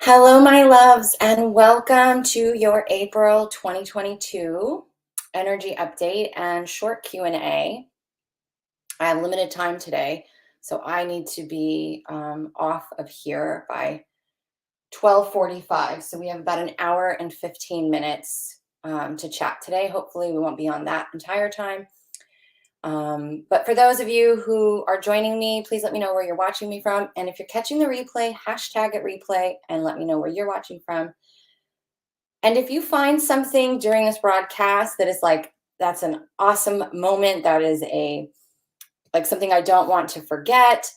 Hello, my loves, and welcome to your April 2022 energy update and short Q&A. I have limited time today, so I need to be off of here by 12:45. So we have about an hour and 15 minutes to chat today. Hopefully we won't be on that entire time. But for those of you who are joining me, please let me know where you're watching me from. And if you're catching the replay, hashtag it replay and let me know where you're watching from. And if you find something during this broadcast that is like, that's an awesome moment, that is something I don't want to forget,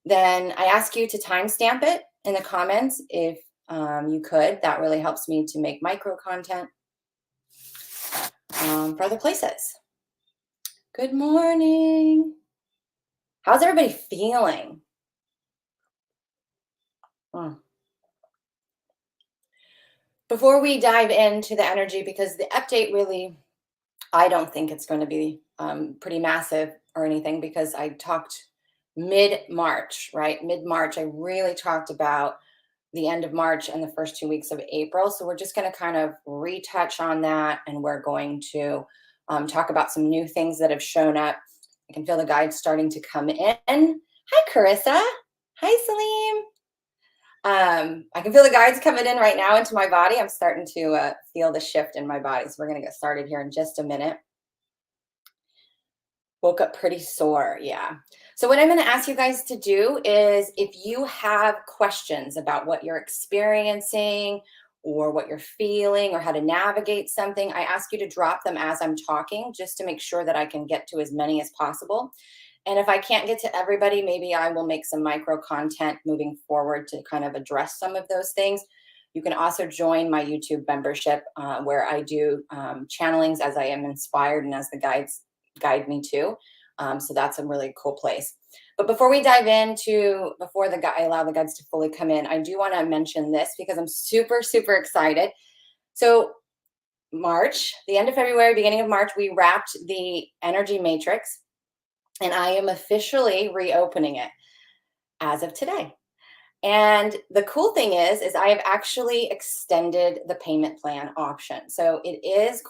then I ask you to timestamp it in the comments if you could. That really helps me to make micro content for other places. Good morning. How's everybody feeling? Before we dive into the energy, because the update really, I don't think it's going to be pretty massive or anything, because I talked mid-March, right? Mid-March, I really talked about the end of March and the first 2 weeks of April. So we're just going to kind of retouch on that. And we're going to talk about some new things that have shown up. I can feel the guides starting to come in. Hi, Carissa. Hi, Salim. I can feel the guides coming in right now into my body. I'm starting to feel the shift in my body. So we're going to get started here in just a minute. Woke up pretty sore. Yeah. So what I'm going to ask you guys to do is, if you have questions about what you're experiencing or what you're feeling or how to navigate something, I ask you to drop them as I'm talking, just to make sure that I can get to as many as possible. And if I can't get to everybody, maybe I will make some micro content moving forward to kind of address some of those things. You can also join my YouTube membership where I do channelings as I am inspired and as the guides guide me to. So that's a really cool place. But before we dive into, I allow the guides to fully come in, I do want to mention this because I'm super, super excited. So March, the end of February, beginning of March, we wrapped the energy matrix, and I am officially reopening it as of today. And the cool thing is I have actually extended the payment plan option. So it is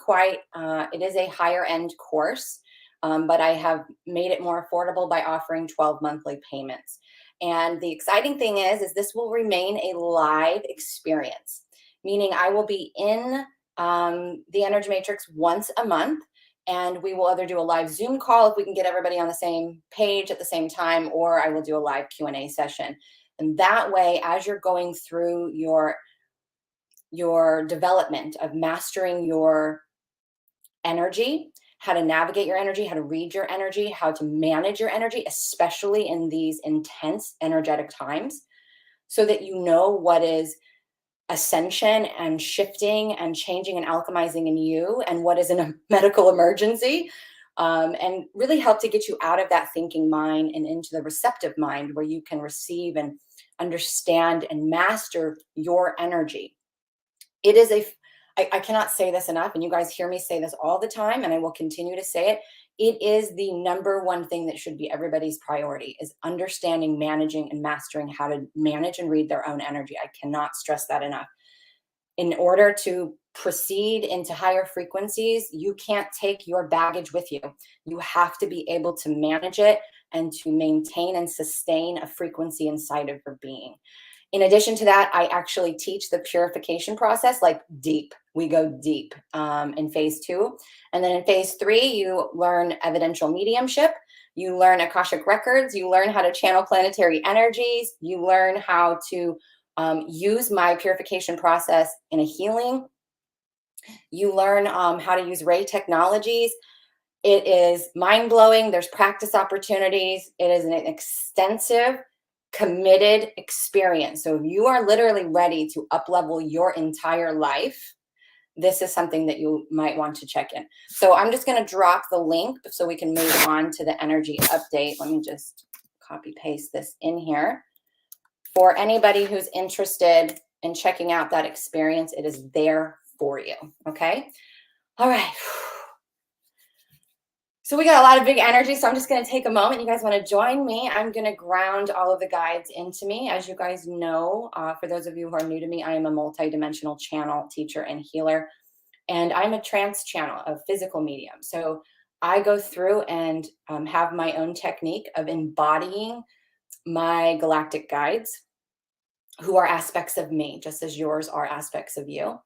it is a higher end course, but I have made it more affordable by offering 12 monthly payments. And the exciting thing is this will remain a live experience, meaning I will be in the Energy Matrix once a month. And we will either do a live Zoom call if we can get everybody on the same page at the same time, or I will do a live Q&A session. And that way, as you're going through your development of mastering your energy, how to navigate your energy, how to read your energy, how to manage your energy, especially in these intense energetic times, so that you know what is ascension and shifting and changing and alchemizing in you, and what is in a medical emergency, and really help to get you out of that thinking mind and into the receptive mind, where you can receive and understand and master your energy. It is I cannot say this enough, and you guys hear me say this all the time, and I will continue to say it. It is the number one thing that should be everybody's priority, is understanding, managing, and mastering how to manage and read their own energy. I cannot stress that enough. In order to proceed into higher frequencies, you can't take your baggage with you. You have to be able to manage it and to maintain and sustain a frequency inside of your being. In addition to that, I actually teach the purification process, like deep. We go deep in phase 2. And then in phase 3, you learn evidential mediumship. You learn Akashic records. You learn how to channel planetary energies. You learn how to use my purification process in a healing. You learn how to use Ray technologies. It is mind-blowing. There's practice opportunities. It is an extensive, committed experience. So if you are literally ready to up-level your entire life, this is something that you might want to check in. So I'm just going to drop the link so we can move on to the energy update. Let me just copy paste this in here. For anybody who's interested in checking out that experience, it is there for you. Okay. All right. So we got a lot of big energy, so I'm just going to take a moment. You guys want to join me? I'm going to ground all of the guides into me. As you guys know, for those of you who are new to me, I am a multidimensional channel teacher and healer, and I'm a trance channel, a physical medium. So I go through and have my own technique of embodying my galactic guides, who are aspects of me, just as yours are aspects of you.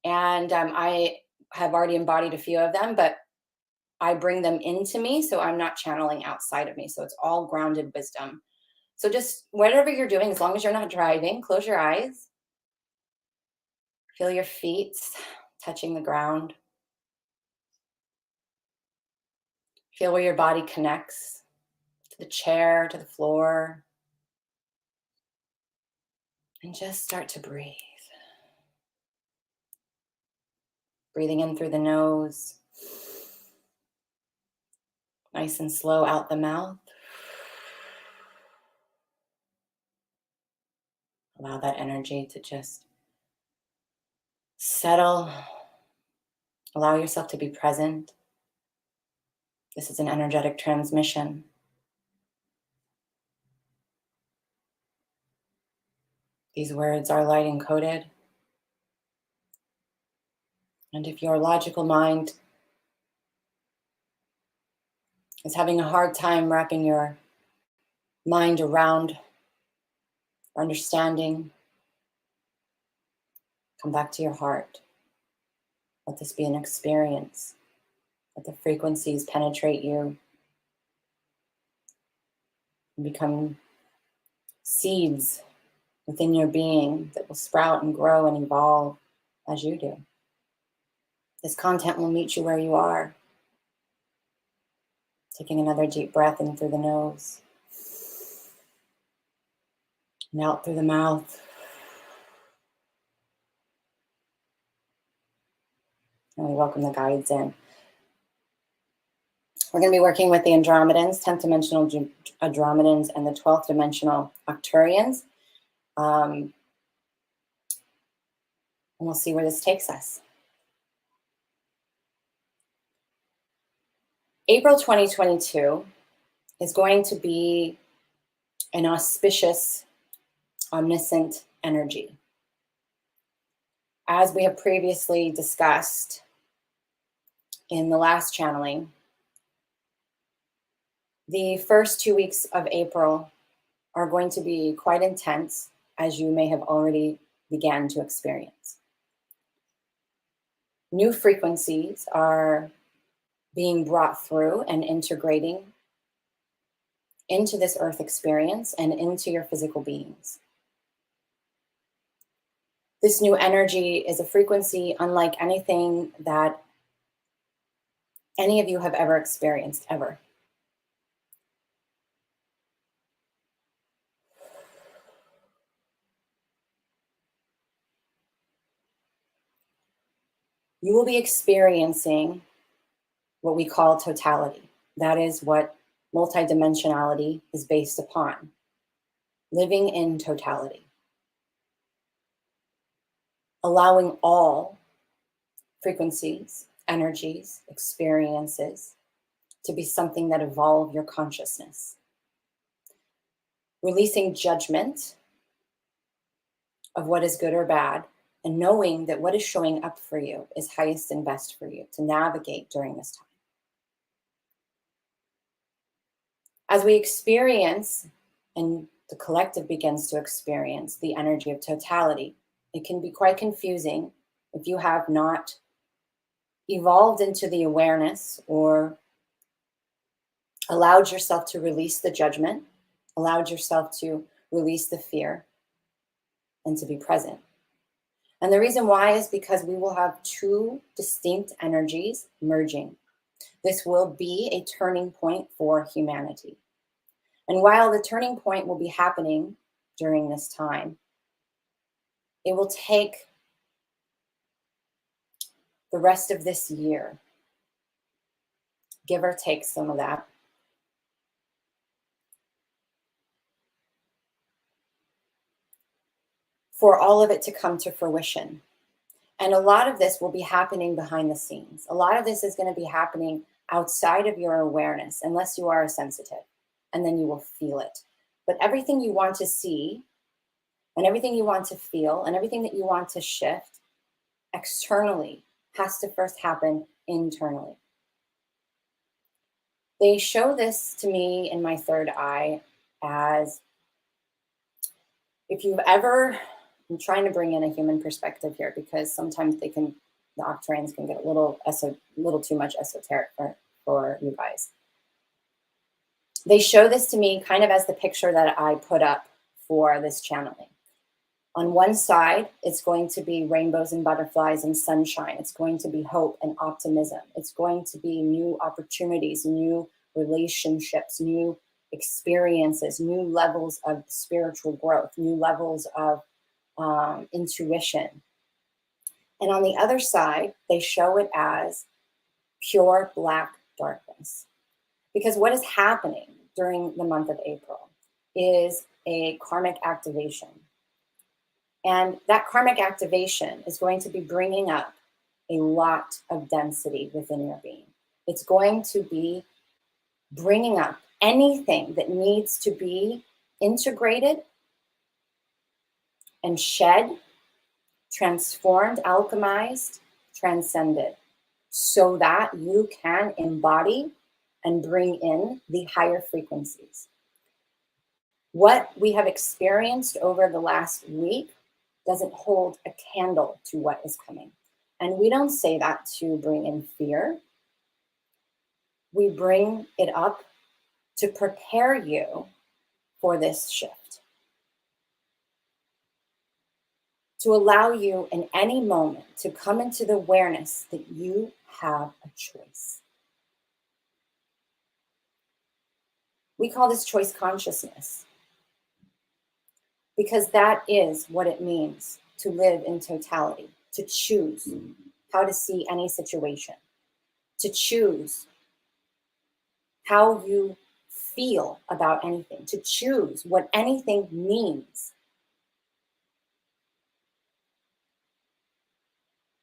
And I have already embodied a few of them, but I bring them into me, so I'm not channeling outside of me. So it's all grounded wisdom. So just whatever you're doing, as long as you're not driving, close your eyes. Feel your feet touching the ground. Feel where your body connects to the chair, to the floor. And just start to breathe. Breathing in through the nose. Nice and slow out the mouth. Allow that energy to just settle. Allow yourself to be present. This is an energetic transmission. These words are light encoded. And if your logical mind is having a hard time wrapping your mind around understanding, come back to your heart. Let this be an experience. Let the frequencies penetrate you and become seeds within your being that will sprout and grow and evolve as you do. This content will meet you where you are. Taking another deep breath in through the nose and out through the mouth. And we welcome the guides in. We're going to be working with the Andromedans, 10th dimensional Andromedans, and the 12th dimensional Arcturians. And we'll see where this takes us. April 2022 is going to be an auspicious, omniscient energy. As we have previously discussed in the last channeling, the first 2 weeks of April are going to be quite intense, as you may have already began to experience. New frequencies are being brought through and integrating into this earth experience and into your physical beings. This new energy is a frequency unlike anything that any of you have ever experienced, ever. You will be experiencing what we call totality. That is what multidimensionality is based upon. Living in totality. Allowing all frequencies, energies, experiences to be something that evolve your consciousness. Releasing judgment of what is good or bad, and knowing that what is showing up for you is highest and best for you to navigate during this time. As we experience, and the collective begins to experience, the energy of totality, it can be quite confusing if you have not evolved into the awareness or allowed yourself to release the judgment, allowed yourself to release the fear, and to be present. And the reason why is because we will have two distinct energies merging. This will be a turning point for humanity. And while the turning point will be happening during this time, it will take the rest of this year, give or take some of that, for all of it to come to fruition. And a lot of this will be happening behind the scenes. A lot of this is going to be happening outside of your awareness, unless you are sensitive, and then you will feel it. But everything you want to see, and everything you want to feel, and everything that you want to shift externally has to first happen internally. They show this to me in my third eye as, if you've ever, I'm trying to bring in a human perspective here because sometimes the Octarians can get a little too much esoteric for you guys. They show this to me kind of as the picture that I put up for this channeling. On one side, it's going to be rainbows and butterflies and sunshine. It's going to be hope and optimism. It's going to be new opportunities, new relationships, new experiences, new levels of spiritual growth, new levels of intuition. And on the other side, they show it as pure black darkness. Because what is happening during the month of April is a karmic activation. And that karmic activation is going to be bringing up a lot of density within your being. It's going to be bringing up anything that needs to be integrated and shed, transformed, alchemized, transcended, so that you can embody and bring in the higher frequencies. What we have experienced over the last week doesn't hold a candle to what is coming. And we don't say that to bring in fear. We bring it up to prepare you for this shift. To allow you in any moment to come into the awareness that you have a choice. We call this choice consciousness, because that is what it means to live in totality, to choose how to see any situation, to choose how you feel about anything, to choose what anything means.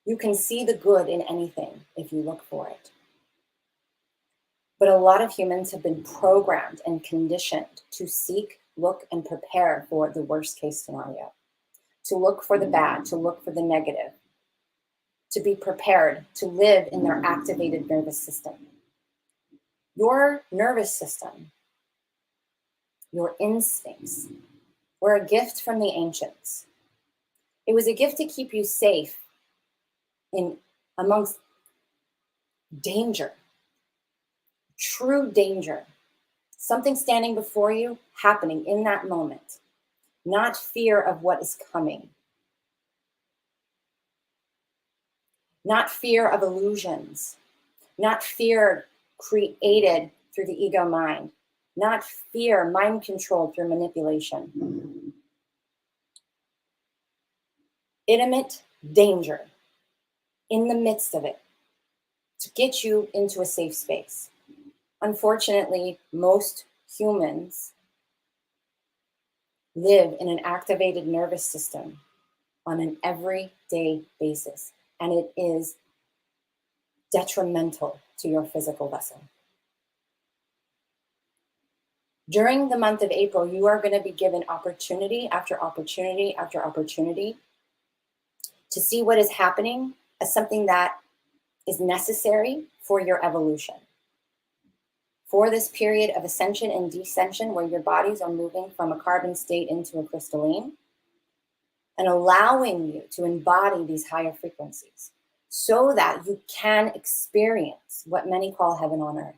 You can see the good in anything if you look for it. But a lot of humans have been programmed and conditioned to seek, look, and prepare for the worst case scenario, to look for the bad, to look for the negative, to be prepared to live in their activated nervous system. Your nervous system, your instincts, were a gift from the ancients. It was a gift to keep you safe in amongst danger, true danger, something standing before you happening in that moment, not fear of what is coming, not fear of illusions, not fear created through the ego mind, not fear mind controlled through manipulation. Intimate danger in the midst of it to get you into a safe space. Unfortunately, most humans live in an activated nervous system on an everyday basis, and it is detrimental to your physical vessel. During the month of April, you are going to be given opportunity after opportunity after opportunity to see what is happening as something that is necessary for your evolution. For this period of ascension and descension, where your bodies are moving from a carbon state into a crystalline, and allowing you to embody these higher frequencies so that you can experience what many call heaven on earth.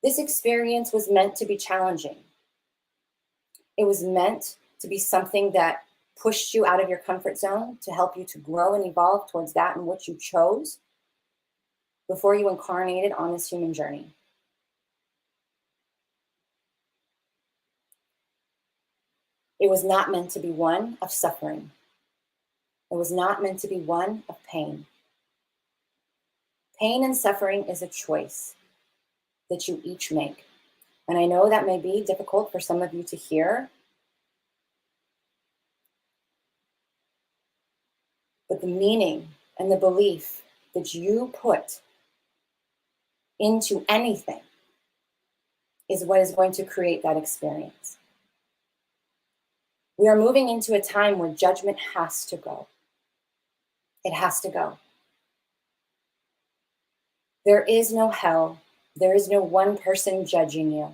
This experience was meant to be challenging. It was meant to be something that pushed you out of your comfort zone to help you to grow and evolve towards that in which you chose before you incarnated on this human journey. It was not meant to be one of suffering. It was not meant to be one of pain. Pain and suffering is a choice that you each make. And I know that may be difficult for some of you to hear, but the meaning and the belief that you put into anything is what is going to create that experience. We are moving into a time where judgment has to go. It has to go. There is no hell. There is no one person judging you.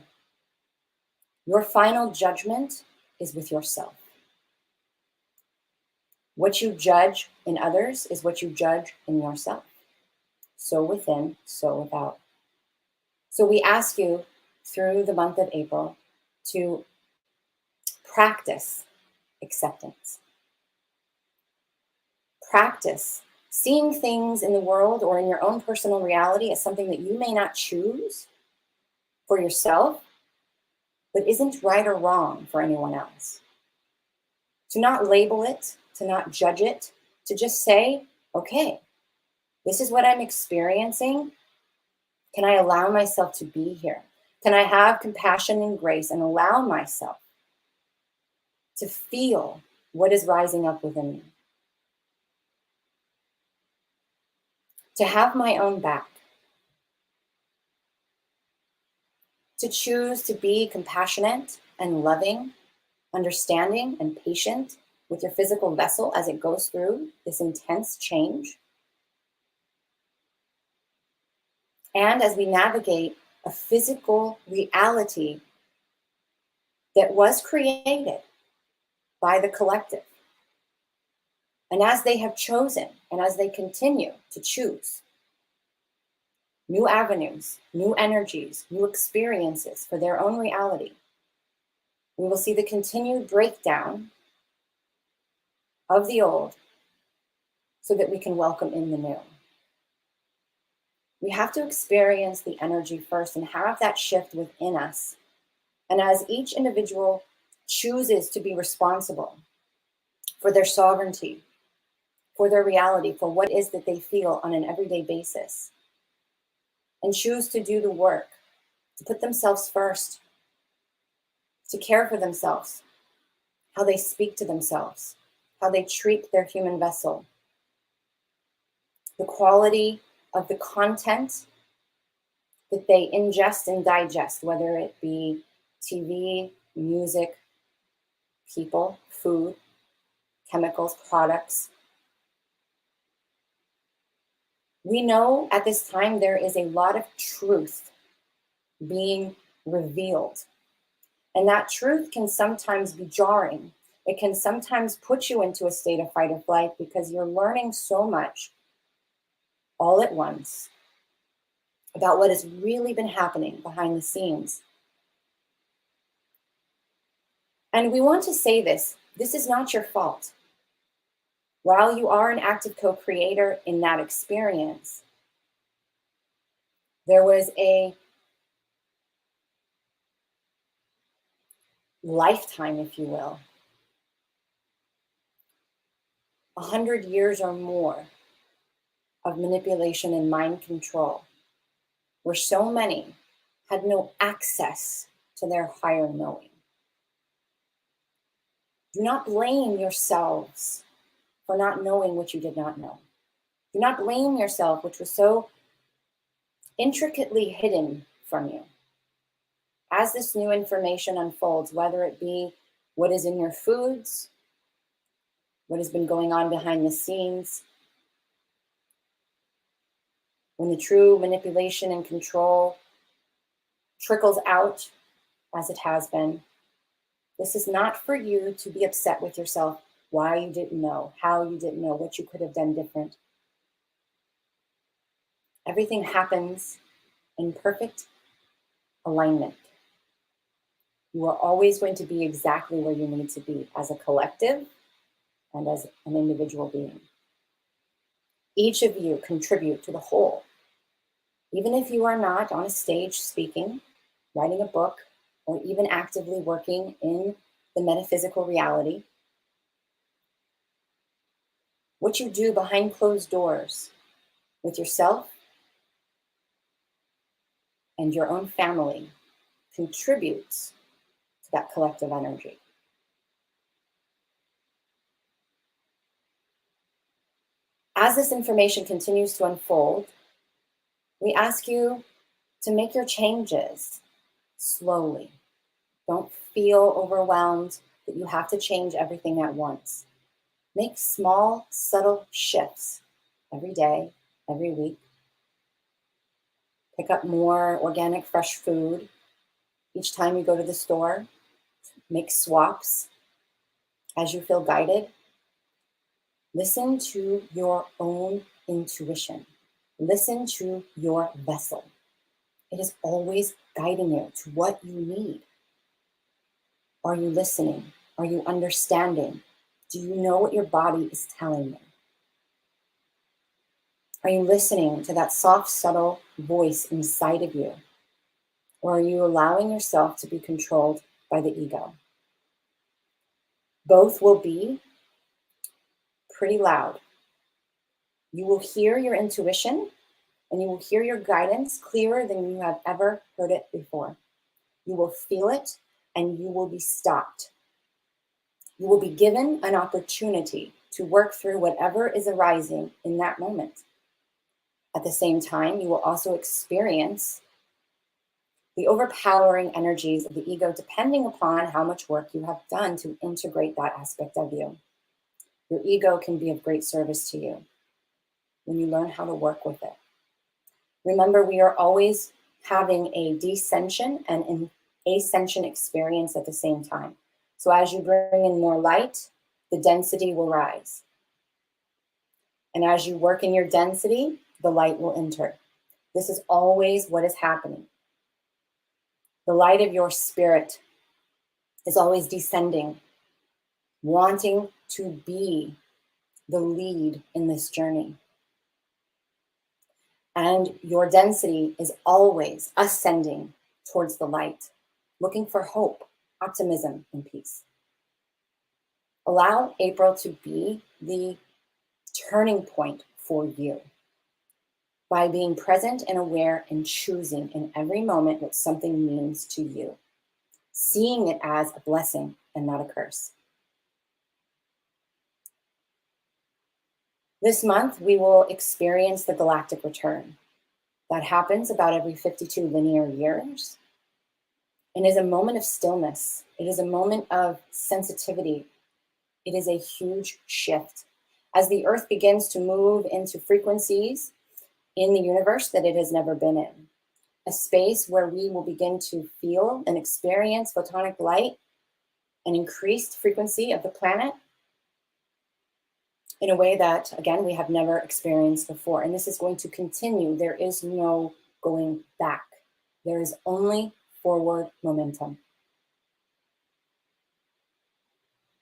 Your final judgment is with yourself. What you judge in others is what you judge in yourself. So within, so without. So we ask you through the month of April to practice acceptance. Practice seeing things in the world or in your own personal reality as something that you may not choose for yourself, but isn't right or wrong for anyone else. To not label it, to not judge it, to just say, okay, this is what I'm experiencing. Can I allow myself to be here? Can I have compassion and grace and allow myself to feel what is rising up within me? To have my own back. To choose to be compassionate and loving, understanding and patient with your physical vessel as it goes through this intense change. And as we navigate a physical reality that was created by the collective. And as they have chosen, and as they continue to choose new avenues, new energies, new experiences for their own reality, we will see the continued breakdown of the old so that we can welcome in the new. We have to experience the energy first and have that shift within us. And as each individual chooses to be responsible for their sovereignty, for their reality, for what it is that they feel on an everyday basis, and choose to do the work, to put themselves first, to care for themselves, how they speak to themselves, how they treat their human vessel, the quality of the content that they ingest and digest, whether it be TV, music, people, food, chemicals, products. We know at this time there is a lot of truth being revealed. And that truth can sometimes be jarring. It can sometimes put you into a state of fight or flight because you're learning so much all at once about what has really been happening behind the scenes. And we want to say this is not your fault. While you are an active co-creator in that experience, there was a lifetime, if you will, 100 years or more of manipulation and mind control, where so many had no access to their higher knowing. Do not blame yourselves for not knowing what you did not know. Do not blame yourself, which was so intricately hidden from you. As this new information unfolds, whether it be what is in your foods, what has been going on behind the scenes, when the true manipulation and control trickles out as it has been, this is not for you to be upset with yourself why you didn't know, how you didn't know, what you could have done different. Everything happens in perfect alignment. You are always going to be exactly where you need to be as a collective and as an individual being. Each of you contribute to the whole. Even if you are not on a stage speaking, writing a book, or even actively working in the metaphysical reality, what you do behind closed doors with yourself and your own family contributes to that collective energy. As this information continues to unfold, we ask you to make your changes slowly. Don't feel overwhelmed that you have to change everything at once. Make small, subtle shifts every day, every week. Pick up more organic, fresh food each time you go to the store. Make swaps as you feel guided. Listen to your own intuition. Listen to your vessel. It is always guiding you to what you need. Are you listening? Are you understanding? Do you know what your body is telling you? Are you listening to that soft, subtle voice inside of you? Or are you allowing yourself to be controlled by the ego? Both will be pretty loud. You will hear your intuition and you will hear your guidance clearer than you have ever heard it before. You will feel it and you will be stopped. You will be given an opportunity to work through whatever is arising in that moment. At the same time, you will also experience the overpowering energies of the ego, depending upon how much work you have done to integrate that aspect of you. Your ego can be of great service to you when you learn how to work with it. Remember, we are always having a descension and an ascension experience at the same time. So as you bring in more light, the density will rise. And as you work in your density, the light will enter. This is always what is happening. The light of your spirit is always descending, wanting to be the lead in this journey. And your density is always ascending towards the light, looking for hope, optimism, and peace. Allow April to be the turning point for you by being present and aware and choosing in every moment what something means to you, seeing it as a blessing and not a curse. This month, we will experience the galactic return. That happens about every 52 linear years and is a moment of stillness. It is a moment of sensitivity. It is a huge shift. As the earth begins to move into frequencies in the universe that it has never been in, a space where we will begin to feel and experience photonic light, an increased frequency of the planet in a way that, again, we have never experienced before. And this is going to continue. There is no going back. There is only forward momentum.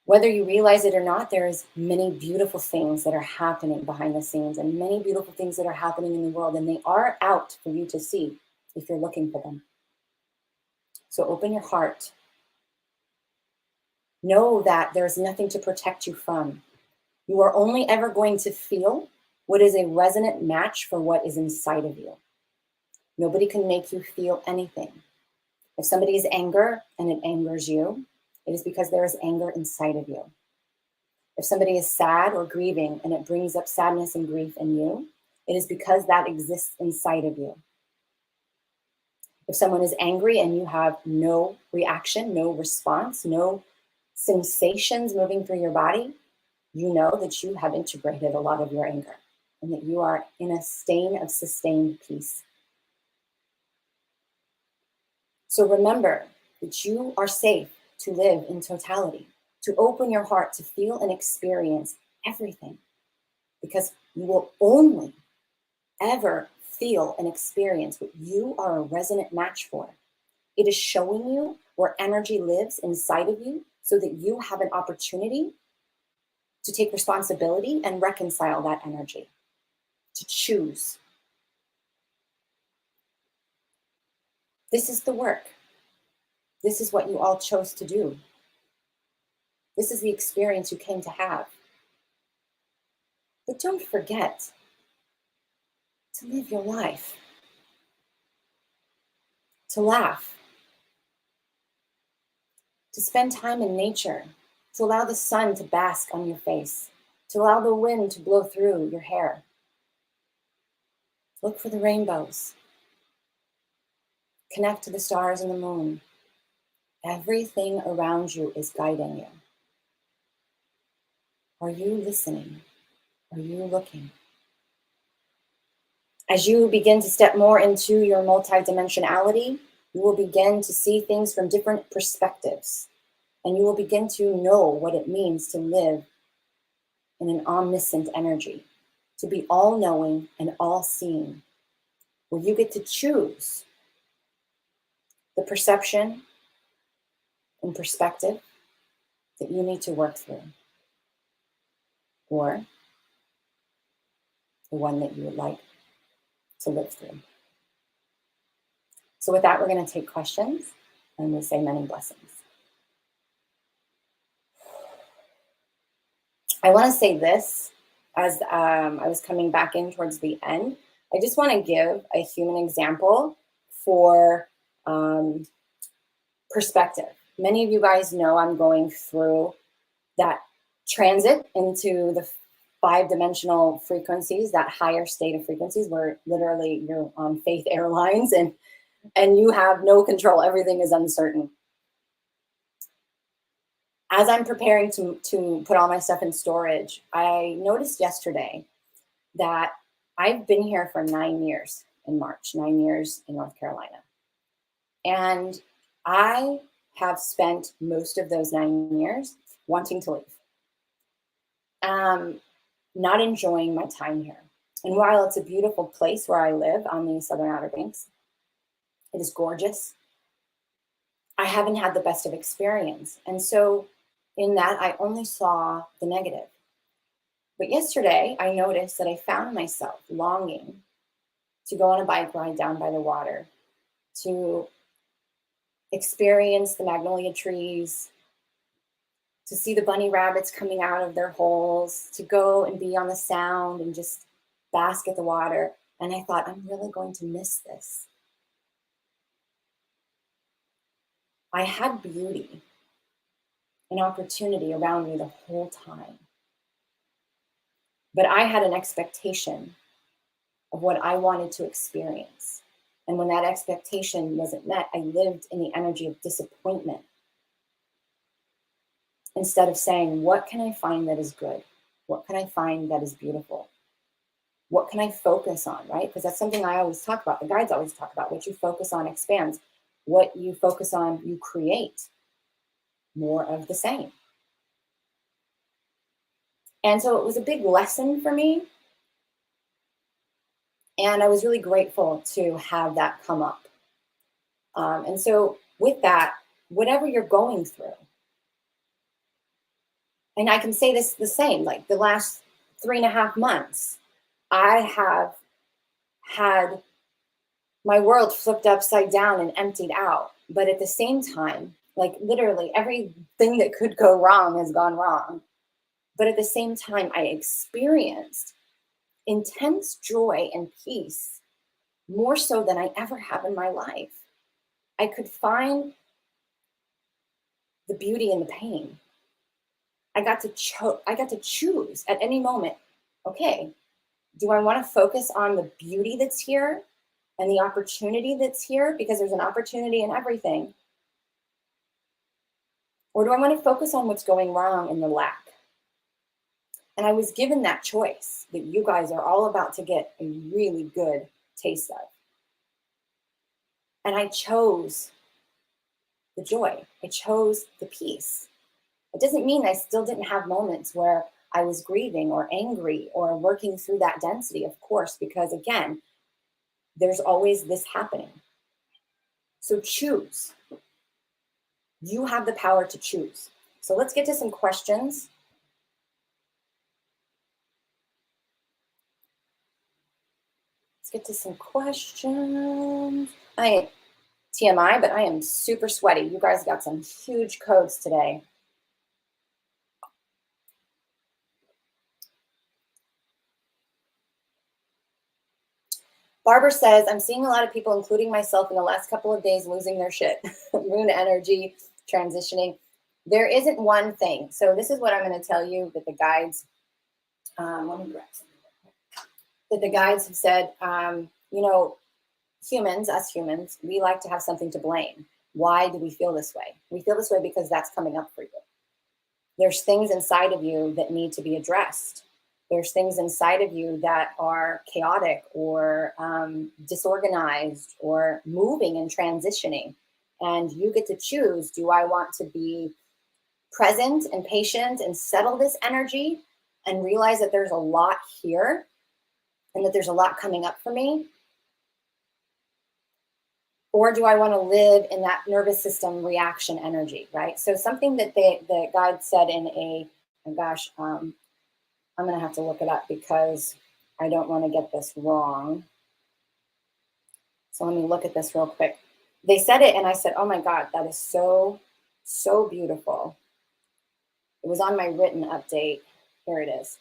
Whether you realize it or not, there is many beautiful things that are happening behind the scenes and many beautiful things that are happening in the world, and they are out for you to see if you're looking for them. So open your heart. Know that there's nothing to protect you from. You are only ever going to feel what is a resonant match for what is inside of you. Nobody can make you feel anything. If somebody is anger and it angers you, it is because there is anger inside of you. If somebody is sad or grieving and it brings up sadness and grief in you, it is because that exists inside of you. If someone is angry and you have no reaction, no response, no sensations moving through your body, you know that you have integrated a lot of your anger and that you are in a state of sustained peace. So remember that you are safe to live in totality, to open your heart, to feel and experience everything, because you will only ever feel and experience what you are a resonant match for. It is showing you where energy lives inside of you so that you have an opportunity to take responsibility and reconcile that energy, to choose. This is the work. This is what you all chose to do. This is the experience you came to have. But don't forget to live your life, to laugh, to spend time in nature, to allow the sun to bask on your face, to allow the wind to blow through your hair. Look for the rainbows. Connect to the stars and the moon. Everything around you is guiding you. Are you listening? Are you looking? As you begin to step more into your multidimensionality, you will begin to see things from different perspectives. And you will begin to know what it means to live in an omniscient energy, to be all-knowing and all-seeing, where you get to choose the perception and perspective that you need to work through, or the one that you would like to live through. So with that, we're going to take questions, and we'll say many blessings. I want to say this as I was coming back in towards the end. I just want to give a human example for perspective. Many of you guys know I'm going through that transit into the 5-dimensional frequencies, that higher state of frequencies where literally you're on Faith Airlines and you have no control. Everything is uncertain. As I'm preparing to put all my stuff in storage, I noticed yesterday that I've been here for 9 years in March, 9 years in North Carolina. And I have spent most of those 9 years wanting to leave. Not enjoying my time here. And while it's a beautiful place where I live on the Southern Outer Banks, it is gorgeous, I haven't had the best of experience. And so in that, I only saw the negative. But yesterday, I noticed that I found myself longing to go on a bike ride down by the water, to experience the magnolia trees, to see the bunny rabbits coming out of their holes, to go and be on the sound and just bask at the water. And I thought, I'm really going to miss this. I had beauty and opportunity around me the whole time. But I had an expectation of what I wanted to experience. And when that expectation wasn't met, I lived in the energy of disappointment. Instead of saying, what can I find that is good? What can I find that is beautiful? What can I focus on, right? Because that's something I always talk about. The guides always talk about. What you focus on expands. What you focus on, you create. More of the same. And so it was a big lesson for me. And I was really grateful to have that come up. And so with that, whatever you're going through, and I can say this the same, like the last 3.5 months, I have had my world flipped upside down and emptied out. But at the same time, like literally everything that could go wrong has gone wrong. But at the same time, I experienced intense joy and peace, more so than I ever have in my life. I could find the beauty in the pain. I got to choose at any moment, okay, do I want to focus on the beauty that's here and the opportunity that's here, because there's an opportunity in everything? Or do I want to focus on what's going wrong in the lack? And I was given that choice that you guys are all about to get a really good taste of. And I chose the joy. I chose the peace. It doesn't mean I still didn't have moments where I was grieving or angry or working through that density, of course, because again, there's always this happening. So choose. You have the power to choose. So let's get to some questions. Let's get to some questions. TMI, but I am super sweaty. You guys got some huge codes today. Barbara says, I'm seeing a lot of people, including myself, in the last couple of days losing their shit. Moon energy, transitioning. There isn't one thing. So this is what I'm going to tell you that the guides, let me grab something. That the guides have said, you know, us humans, we like to have something to blame. Why do we feel this way? We feel this way because that's coming up for you. There's things inside of you that need to be addressed. There's things inside of you that are chaotic or disorganized or moving and transitioning. And you get to choose, do I want to be present and patient and settle this energy and realize that there's a lot here and that there's a lot coming up for me? Or do I want to live in that nervous system reaction energy, right? So something that the guide said in a, oh gosh, I'm going to have to look it up because I don't want to get this wrong. So let me look at this real quick. They said it and I said, oh my God, that is so, so beautiful. It was on my written update. Here it is.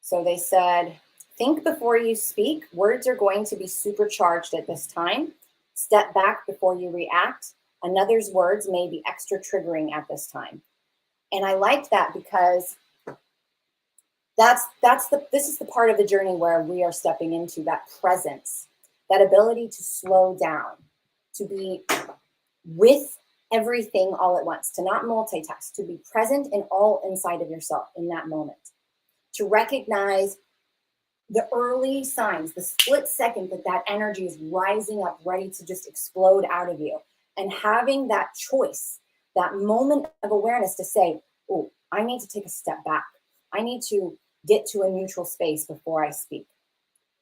So they said, think before you speak. Words are going to be supercharged at this time. Step back before you react. Another's words may be extra triggering at this time. And I liked that because this is the part of the journey where we are stepping into that presence, that ability to slow down, to be with everything all at once, to not multitask, to be present and all inside of yourself in that moment, to recognize the early signs, the split second that energy is rising up, ready to just explode out of you, and having that choice, that moment of awareness to say, oh, I need to take a step back. I need to get to a neutral space before I speak.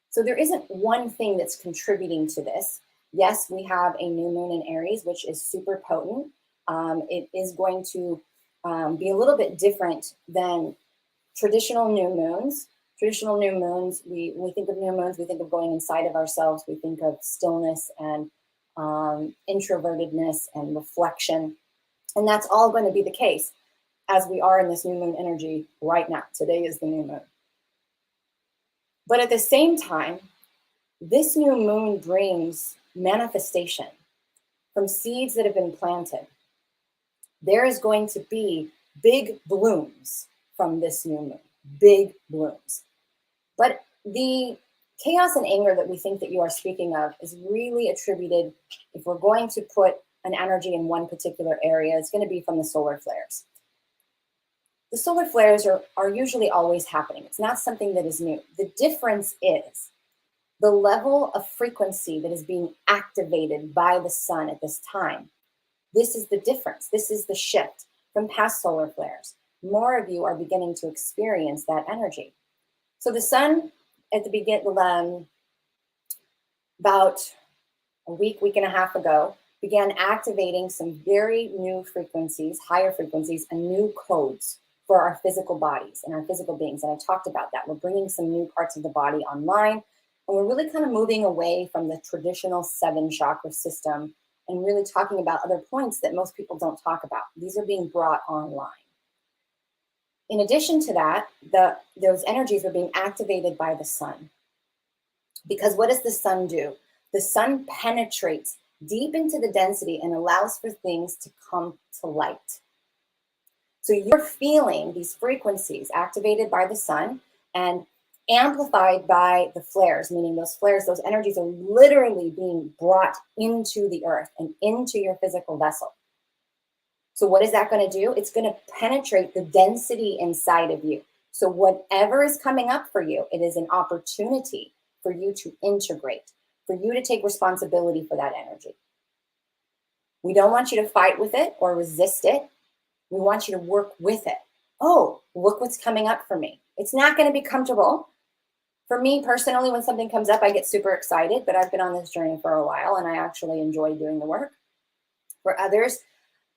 So there isn't one thing that's contributing to this. Yes, we have a new moon in Aries, which is super potent. It is going to be a little bit different than traditional new moons. Traditional new moons, we think of new moons, we think of going inside of ourselves, we think of stillness and introvertedness and reflection. And that's all going to be the case as we are in this new moon energy right now. Today is the new moon. But at the same time, this new moon brings manifestation from seeds that have been planted. There is going to be big blooms from this new moon, big blooms. But the chaos and anger that we think that you are speaking of is really attributed, if we're going to put an energy in one particular area, it's going to be from the solar flares. The solar flares are usually always happening. It's not something that is new. The difference is the level of frequency that is being activated by the sun at this time. This is the difference. This is the shift from past solar flares. More of you are beginning to experience that energy. So the sun at the beginning, about a week and a half ago, began activating some very new frequencies, higher frequencies, and new codes for our physical bodies and our physical beings. And I talked about that. We're bringing some new parts of the body online, and we're really kind of moving away from the traditional 7 chakra system and really talking about other points that most people don't talk about. These are being brought online. In addition to that, those energies are being activated by the sun. Because what does the sun do? The sun penetrates deep into the density and allows for things to come to light. So you're feeling these frequencies activated by the sun and amplified by the flares, meaning those flares, those energies are literally being brought into the earth and into your physical vessel. So what is that going to do? It's going to penetrate the density inside of you. So whatever is coming up for you, it is an opportunity for you to integrate, for you to take responsibility for that energy. We don't want you to fight with it or resist it. We want you to work with it. Oh, look what's coming up for me. It's not going to be comfortable. For me personally, when something comes up, I get super excited, but I've been on this journey for a while and I actually enjoy doing the work. For others,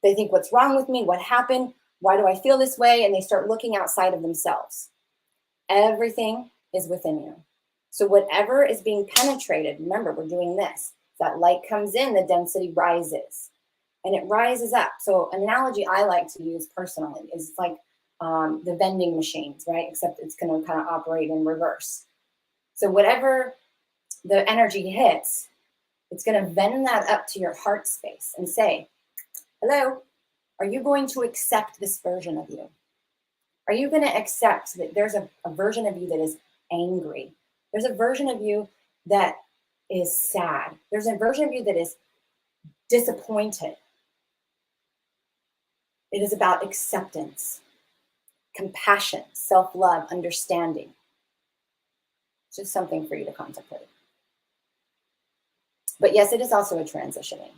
they think, what's wrong with me? What happened? Why do I feel this way? And they start looking outside of themselves. Everything is within you. So whatever is being penetrated, remember, we're doing this. That light comes in, the density rises. And it rises up. So an analogy I like to use personally is like the vending machines, right? Except it's going to kind of operate in reverse. So whatever the energy hits, it's going to vend that up to your heart space and say, hello, are you going to accept this version of you? Are you going to accept that there's a version of you that is angry? There's a version of you that is sad. There's a version of you that is disappointed. It is about acceptance, compassion, self-love, understanding. It's just something for you to contemplate. But yes, it is also a transitioning.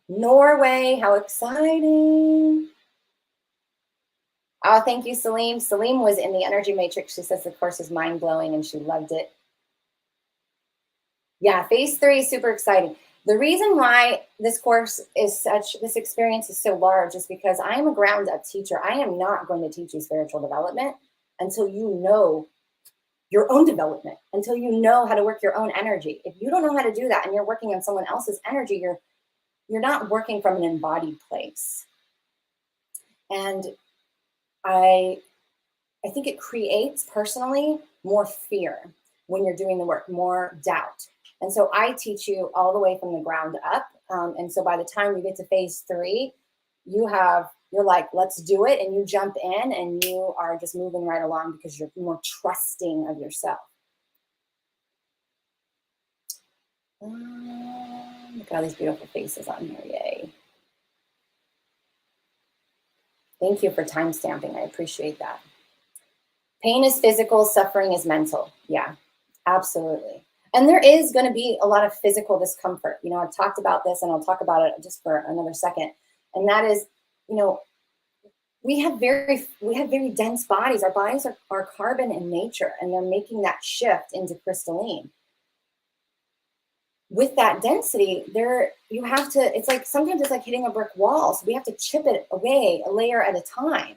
Norway, how exciting. Oh, thank you, Salim. Salim was in the Energy Matrix. She says the course is mind-blowing and she loved it. Yeah, phase 3 is super exciting. The reason why this course is this experience is so large is because I am a ground up teacher. I am not going to teach you spiritual development until you know your own development, until you know how to work your own energy. If you don't know how to do that and you're working on someone else's energy, you're not working from an embodied place. And I think it creates personally more fear when you're doing the work, more doubt. And so I teach you all the way from the ground up. And so by the time you get to phase 3, you're like, let's do it. And you jump in and you are just moving right along because you're more trusting of yourself. Look at all these beautiful faces on here. Yay. Thank you for time stamping. I appreciate that. Pain is physical, suffering is mental. Yeah, absolutely. And there is going to be a lot of physical discomfort. You know, I've talked about this and I'll talk about it just for another second. And that is, you know, we have very dense bodies. Our bodies are carbon in nature, and they're making that shift into crystalline. With that density, you have to, it's like, sometimes it's like hitting a brick wall. So we have to chip it away a layer at a time.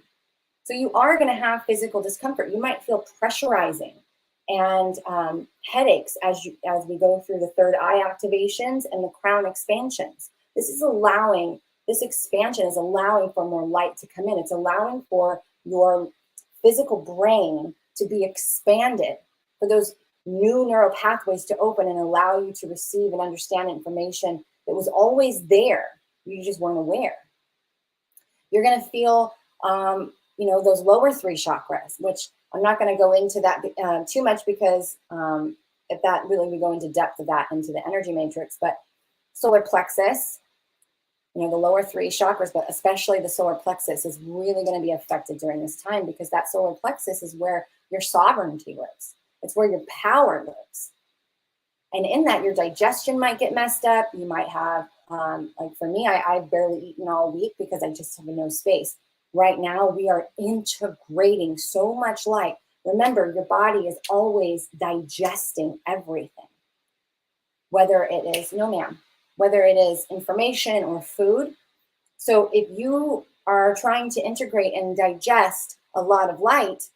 So you are going to have physical discomfort. You might feel pressurizing and headaches as we go through the third eye activations and the crown expansions. This expansion is allowing for more light to come in. It's allowing for your physical brain to be expanded, for those new neural pathways to open and allow you to receive and understand information that was always there. You just weren't aware. You're going to feel, you know, those lower 3 chakras, which I'm not going to go into that too much because if that really, we go into depth of that into the energy matrix, but solar plexus, you know, the lower 3 chakras, but especially the solar plexus is really going to be affected during this time because that solar plexus is where your sovereignty lives. It's where your power lives. And in that, your digestion might get messed up. You might have, like for me, I've barely eaten all week because I just have no space. Right now, we are integrating so much light. Remember, your body is always digesting everything. Whether it is, no ma'am, whether it is information or food. So if you are trying to integrate and digest a lot of light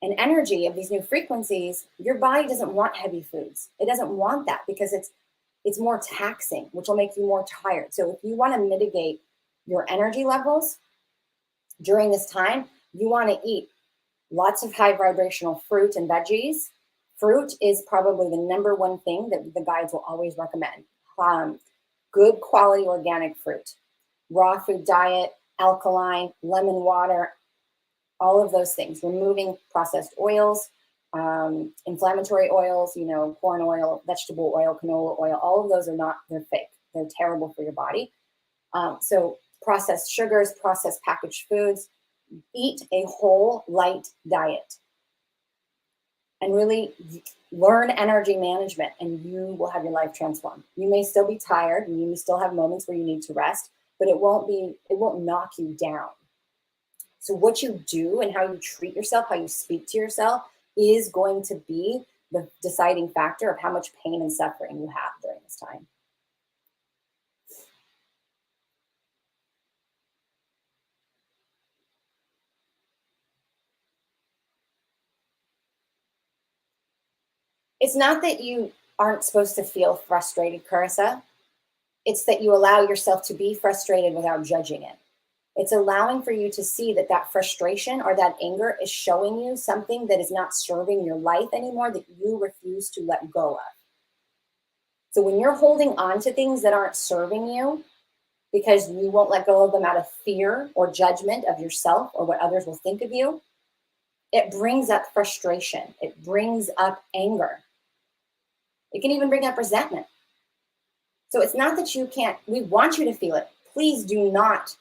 and energy of these new frequencies, your body doesn't want heavy foods. It doesn't want that because it's more taxing, which will make you more tired. So if you want to mitigate your energy levels during this time, you want to eat lots of high vibrational fruit and veggies. Fruit is probably the #1 thing that the guides will always recommend. Good quality organic fruit, raw food diet, alkaline, lemon water, all of those things. Removing processed oils, inflammatory oils, you know, corn oil, vegetable oil, canola oil, all of those they're fake. They're terrible for your body. So processed sugars, processed packaged foods, eat a whole light diet and really learn energy management, and you will have your life transformed. You may still be tired and you may still have moments where you need to rest, but it won't knock you down. So what you do and how you treat yourself, how you speak to yourself is going to be the deciding factor of how much pain and suffering you have during this time. It's not that you aren't supposed to feel frustrated, Carissa. It's that you allow yourself to be frustrated without judging it. It's allowing for you to see that frustration or that anger is showing you something that is not serving your life anymore, that you refuse to let go of. So when you're holding on to things that aren't serving you because you won't let go of them out of fear or judgment of yourself or what others will think of you, it brings up frustration. It brings up anger. It can even bring up resentment. So it's not that you can't, we want you to feel it. Please do not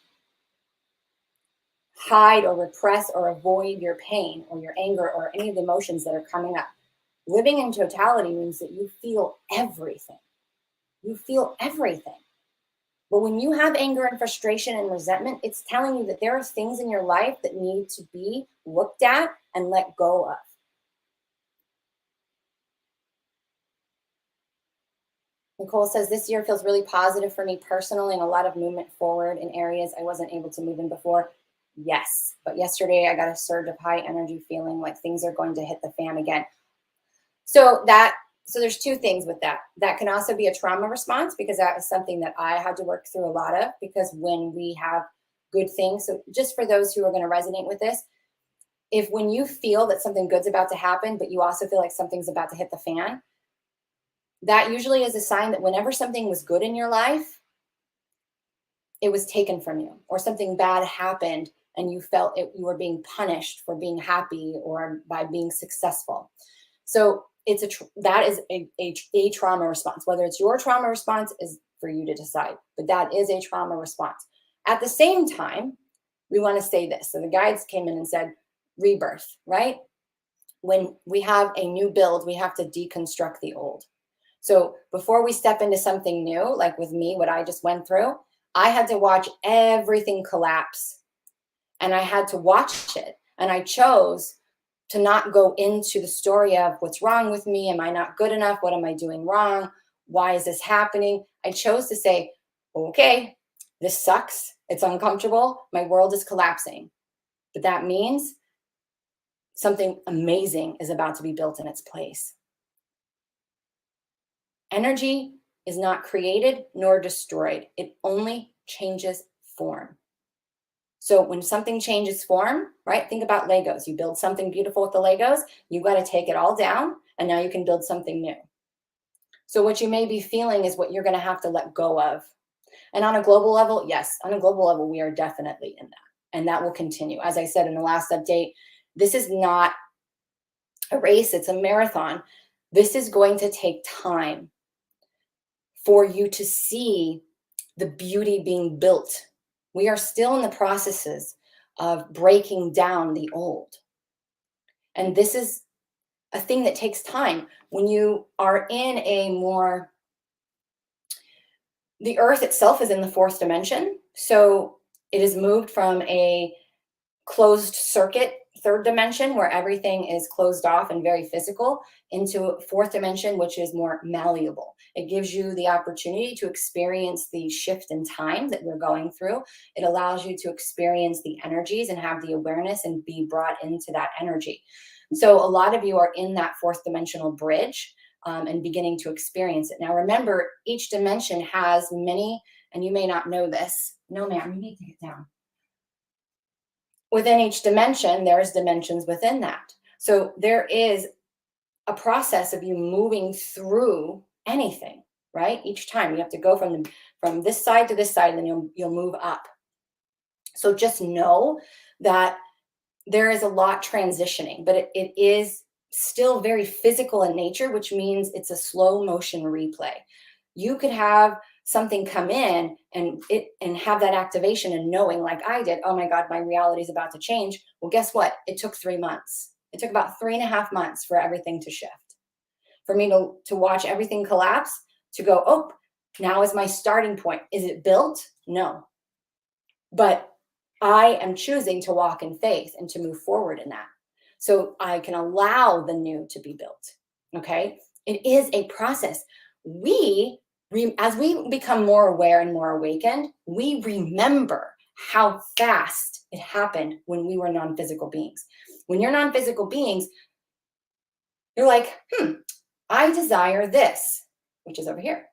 hide or repress or avoid your pain or your anger or any of the emotions that are coming up. Living in totality means that you feel everything. You feel everything. But when you have anger and frustration and resentment, it's telling you that there are things in your life that need to be looked at and let go of. Nicole says, this year feels really positive for me personally and a lot of movement forward in areas I wasn't able to move in before. Yes, but yesterday I got a surge of high energy feeling like things are going to hit the fan again. So there's two things with that. That can also be a trauma response, because that is something that I had to work through a lot of, because when we have good things, so just for those who are going to resonate with this, if when you feel that something good's about to happen, but you also feel like something's about to hit the fan, that usually is a sign that whenever something was good in your life, it was taken from you, or something bad happened and you felt you were being punished for being happy or by being successful. So that is a trauma response. Whether it's your trauma response is for you to decide, but that is a trauma response. At the same time, we want to say this. So the guides came in and said rebirth, right? When we have a new build, we have to deconstruct the old. So before we step into something new, like with me, what I just went through, I had to watch everything collapse, and I had to watch it. And I chose to not go into the story of what's wrong with me. Am I not good enough? What am I doing wrong? Why is this happening? I chose to say, okay, this sucks. It's uncomfortable. My world is collapsing. But that means something amazing is about to be built in its place. Energy is not created nor destroyed. It only changes form. So when something changes form, right? Think about Legos. You build something beautiful with the Legos, you got to take it all down, and now you can build something new. So what you may be feeling is what you're going to have to let go of. And on a global level, yes, on a global level, we are definitely in that. And that will continue. As I said in the last update, this is not a race, it's a marathon. This is going to take time for you to see the beauty being built. We are still in the processes of breaking down the old. And this is a thing that takes time. When you are in the earth itself is in the fourth dimension. So it is moved from a closed circuit, third dimension, where everything is closed off and very physical, into fourth dimension, which is more malleable. It gives you the opportunity to experience the shift in time that we're going through. It allows you to experience the energies and have the awareness and be brought into that energy. So a lot of you are in that fourth dimensional bridge and beginning to experience it. Now, remember, each dimension has many, and you may not know this. No, ma'am, you need to get down. Within each dimension, there's dimensions within that. So there is a process of you moving through anything, right? Each time you have to go from this side to this side, and then you'll move up. So just know that there is a lot transitioning, but it is still very physical in nature, which means it's a slow motion replay. You could have something come in and have that activation and knowing, like I did, oh my God, my reality is about to change. Well, guess what? It took 3 months. It took about 3.5 months for everything to shift. For me to watch everything collapse, to go, oh, now is my starting point. Is it built? No. But I am choosing to walk in faith and to move forward in that. So I can allow the new to be built. Okay. It is a process. As we become more aware and more awakened, we remember how fast it happened when we were non-physical beings. When you're non-physical beings, you're like, I desire this, which is over here.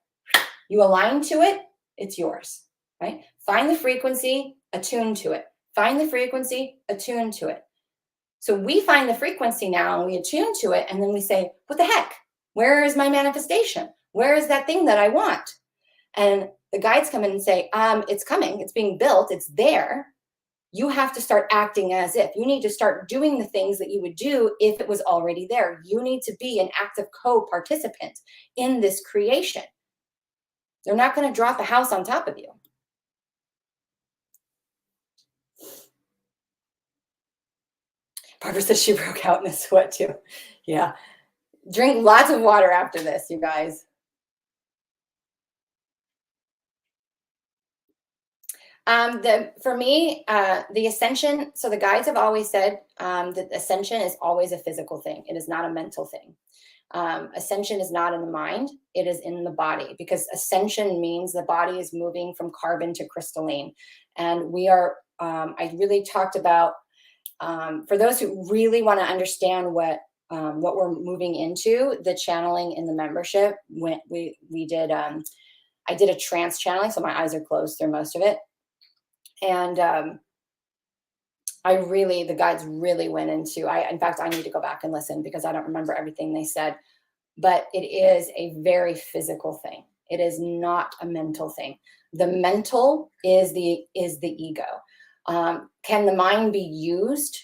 You align to it, it's yours, right? Find the frequency, attune to it. Find the frequency, attune to it. So we find the frequency now and we attune to it, and then we say, what the heck? Where is my manifestation? Where is that thing that I want? And the guides come in and say, it's coming, it's being built, it's there. You have to start acting as if. You need to start doing the things that you would do if it was already there. You need to be an active co-participant in this creation. They're not going to drop a house on top of you. Barbara says she broke out in a sweat too. Yeah. Drink lots of water after this, you guys. For me, the ascension, so the guides have always said that ascension is always a physical thing. It is not a mental thing. Ascension is not in the mind, it is in the body, because ascension means the body is moving from carbon to crystalline. And we are, I really talked about, for those who really want to understand what we're moving into, the channeling in the membership, when we did, I did a trance channeling, so my eyes are closed through most of it. And the guides really went into, in fact, I need to go back and listen because I don't remember everything they said, but it is a very physical thing. It is not a mental thing. The mental is the ego. Can the mind be used?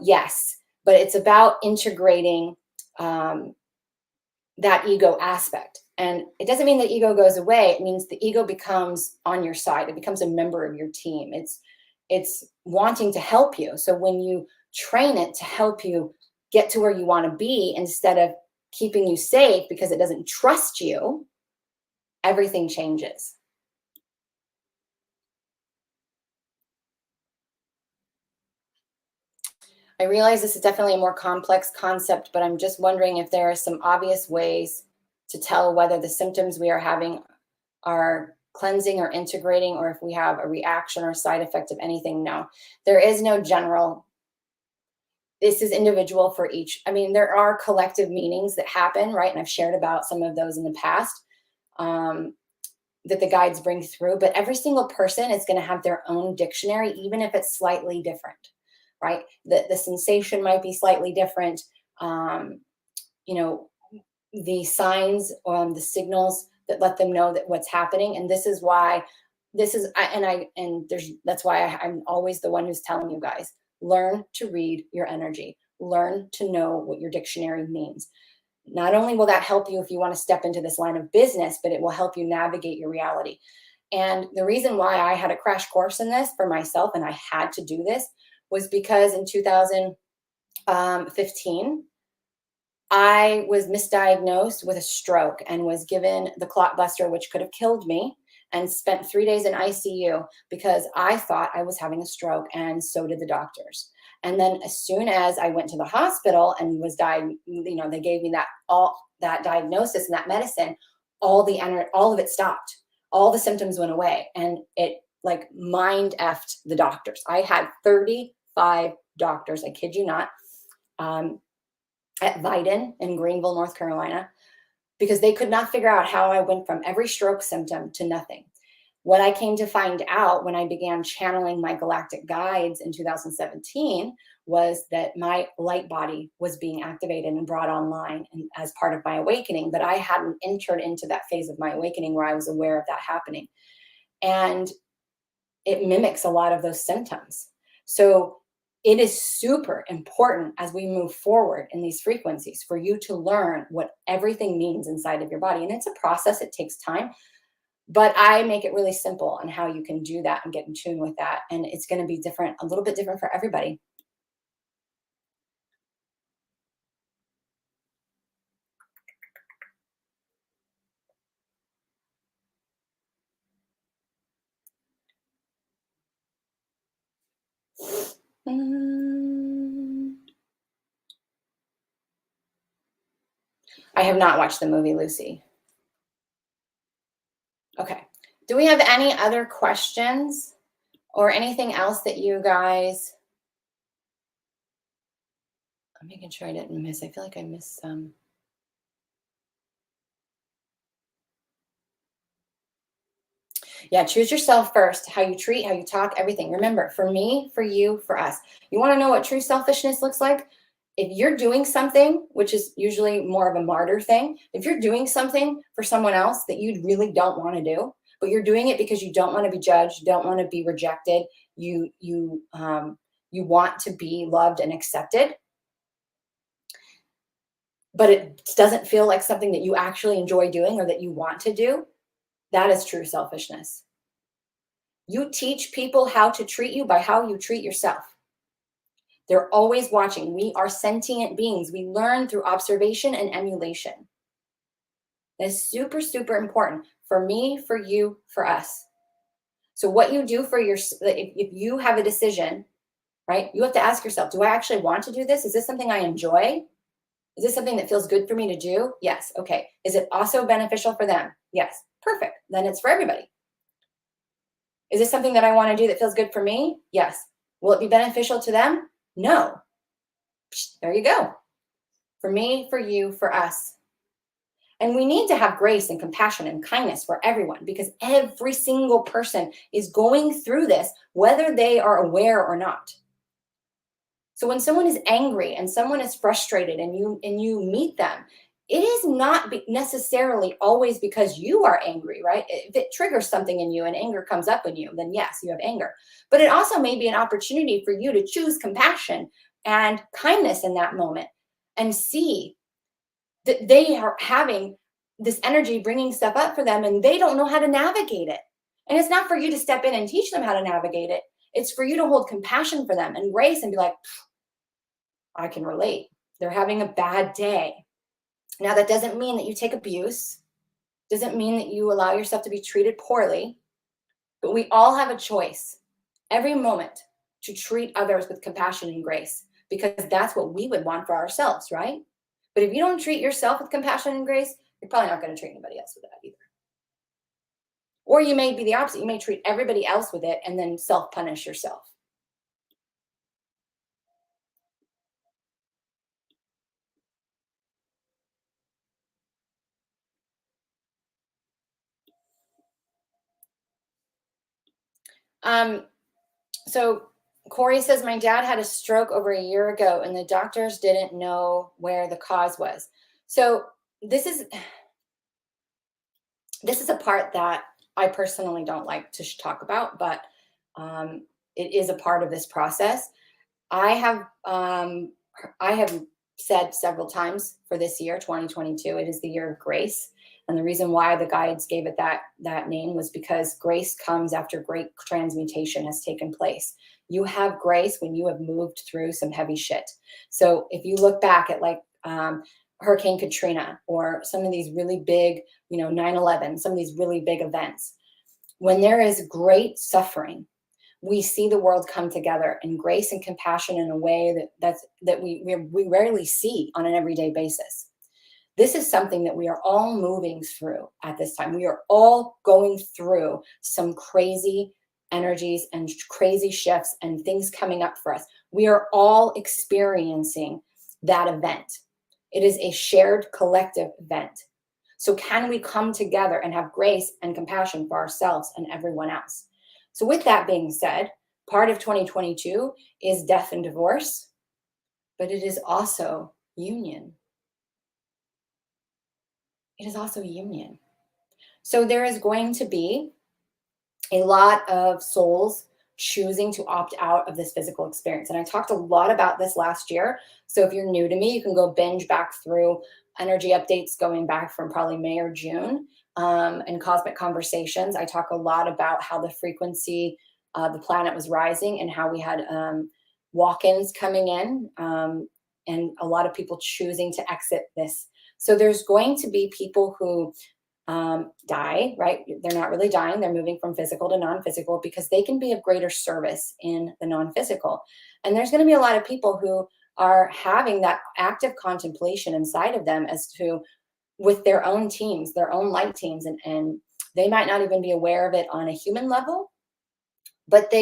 Yes, but it's about integrating that ego aspect. And it doesn't mean that ego goes away. It means the ego becomes on your side. It becomes a member of your team. It's wanting to help you. So when you train it to help you get to where you want to be, instead of keeping you safe because it doesn't trust you, everything changes. I realize this is definitely a more complex concept, but I'm just wondering if there are some obvious ways to tell whether the symptoms we are having are cleansing or integrating, or if we have a reaction or side effect of anything. No, there is no general. This is individual for each. I mean, there are collective meanings that happen, right? And I've shared about some of those in the past that the guides bring through, but every single person is going to have their own dictionary, even if it's slightly different, right? The sensation might be slightly different. You know, the signs, the signals that let them know that what's happening. And this is why that's why I'm always the one who's telling you guys, learn to read your energy, learn to know what your dictionary means. Not only will that help you if you want to step into this line of business, but it will help you navigate your reality. And the reason why I had a crash course in this for myself, and I had to do this, was because in 2015, I was misdiagnosed with a stroke and was given the clot buster, which could have killed me, and spent 3 days in ICU because I thought I was having a stroke, and so did the doctors. And then as soon as I went to the hospital and was they gave me that diagnosis and that medicine, all of it stopped. All the symptoms went away, and it like mind effed the doctors. I had 35 doctors, I kid you not, at Vidin in Greenville, North Carolina, because they could not figure out how I went from every stroke symptom to nothing. What I came to find out when I began channeling my galactic guides in 2017 was that my light body was being activated and brought online as part of my awakening, but I hadn't entered into that phase of my awakening where I was aware of that happening. And it mimics a lot of those symptoms. So it is super important as we move forward in these frequencies for you to learn what everything means inside of your body. And it's a process, it takes time, but I make it really simple on how you can do that and get in tune with that. And it's going to be different, a little bit different for everybody. I have not watched the movie Lucy. Okay. Do we have any other questions or anything else that you guys? I'm making sure I didn't miss. I feel like I missed some. Yeah, choose yourself first. How you treat, how you talk, everything. Remember, for me, for you, for us. You want to know what true selfishness looks like? If you're doing something, which is usually more of a martyr thing, if you're doing something for someone else that you really don't want to do, but you're doing it because you don't want to be judged, don't want to be rejected, you want to be loved and accepted, but it doesn't feel like something that you actually enjoy doing or that you want to do, that is true selfishness. You teach people how to treat you by how you treat yourself. They're always watching. We are sentient beings. We learn through observation and emulation. That's super, super important for me, for you, for us. So what you do for if you have a decision, right, you have to ask yourself, do I actually want to do this? Is this something I enjoy? Is this something that feels good for me to do? Yes. Okay. Is it also beneficial for them? Yes. Perfect. Then it's for everybody. Is this something that I want to do that feels good for me? Yes. Will it be beneficial to them? No. There you go. For me, for you, for us. And we need to have grace and compassion and kindness for everyone, because every single person is going through this, whether they are aware or not. So when someone is angry and someone is frustrated and you meet them, it is not necessarily always because you are angry, right? If it triggers something in you and anger comes up in you, then yes, you have anger. But it also may be an opportunity for you to choose compassion and kindness in that moment and see that they are having this energy bringing stuff up for them and they don't know how to navigate it. And it's not for you to step in and teach them how to navigate it. It's for you to hold compassion for them and grace and be like, I can relate. They're having a bad day. Now, that doesn't mean that you take abuse, doesn't mean that you allow yourself to be treated poorly, but we all have a choice every moment to treat others with compassion and grace, because that's what we would want for ourselves, right? But if you don't treat yourself with compassion and grace, you're probably not going to treat anybody else with that either. Or you may be the opposite. You may treat everybody else with it and then self-punish yourself. So Corey says, my dad had a stroke over a year ago and the doctors didn't know where the cause was. So this is a part that I personally don't like to talk about, but it is a part of this process. I have said several times for this year, 2022, it is the year of grace. And the reason why the guides gave it that name was because grace comes after great transmutation has taken place. You have grace when you have moved through some heavy shit. So if you look back at like Hurricane Katrina or some of these really big, 9/11, some of these really big events, when there is great suffering, we see the world come together in grace and compassion in a way that we rarely see on an everyday basis. This is something that we are all moving through at this time. We are all going through some crazy energies and crazy shifts and things coming up for us. We are all experiencing that event. It is a shared collective event. So can we come together and have grace and compassion for ourselves and everyone else? So with that being said, part of 2022 is death and divorce, but it is also union. It is also union. So there is going to be a lot of souls choosing to opt out of this physical experience. And I talked a lot about this last year. So if you're new to me, you can go binge back through energy updates going back from probably May or June. And Cosmic Conversations, I talk a lot about how the frequency the planet was rising and how we had walk-ins coming in and a lot of people choosing to exit this. So there's going to be people who die, right? They're not really dying. They're moving from physical to non-physical because they can be of greater service in the non-physical. And there's going to be a lot of people who are having that active contemplation inside of them as to with their own teams, their own light teams, and they might not even be aware of it on a human level, but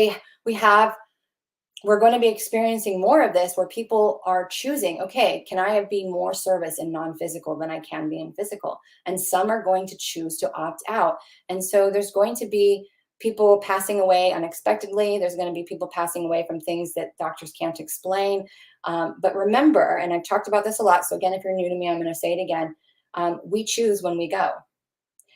we're going to be experiencing more of this where people are choosing, okay, can I be more service in non-physical than I can be in physical? And some are going to choose to opt out. And so there's going to be people passing away unexpectedly. There's going to be people passing away from things that doctors can't explain. But remember, and I've talked about this a lot, so again, if you're new to me, I'm going to say it again. We choose when we go.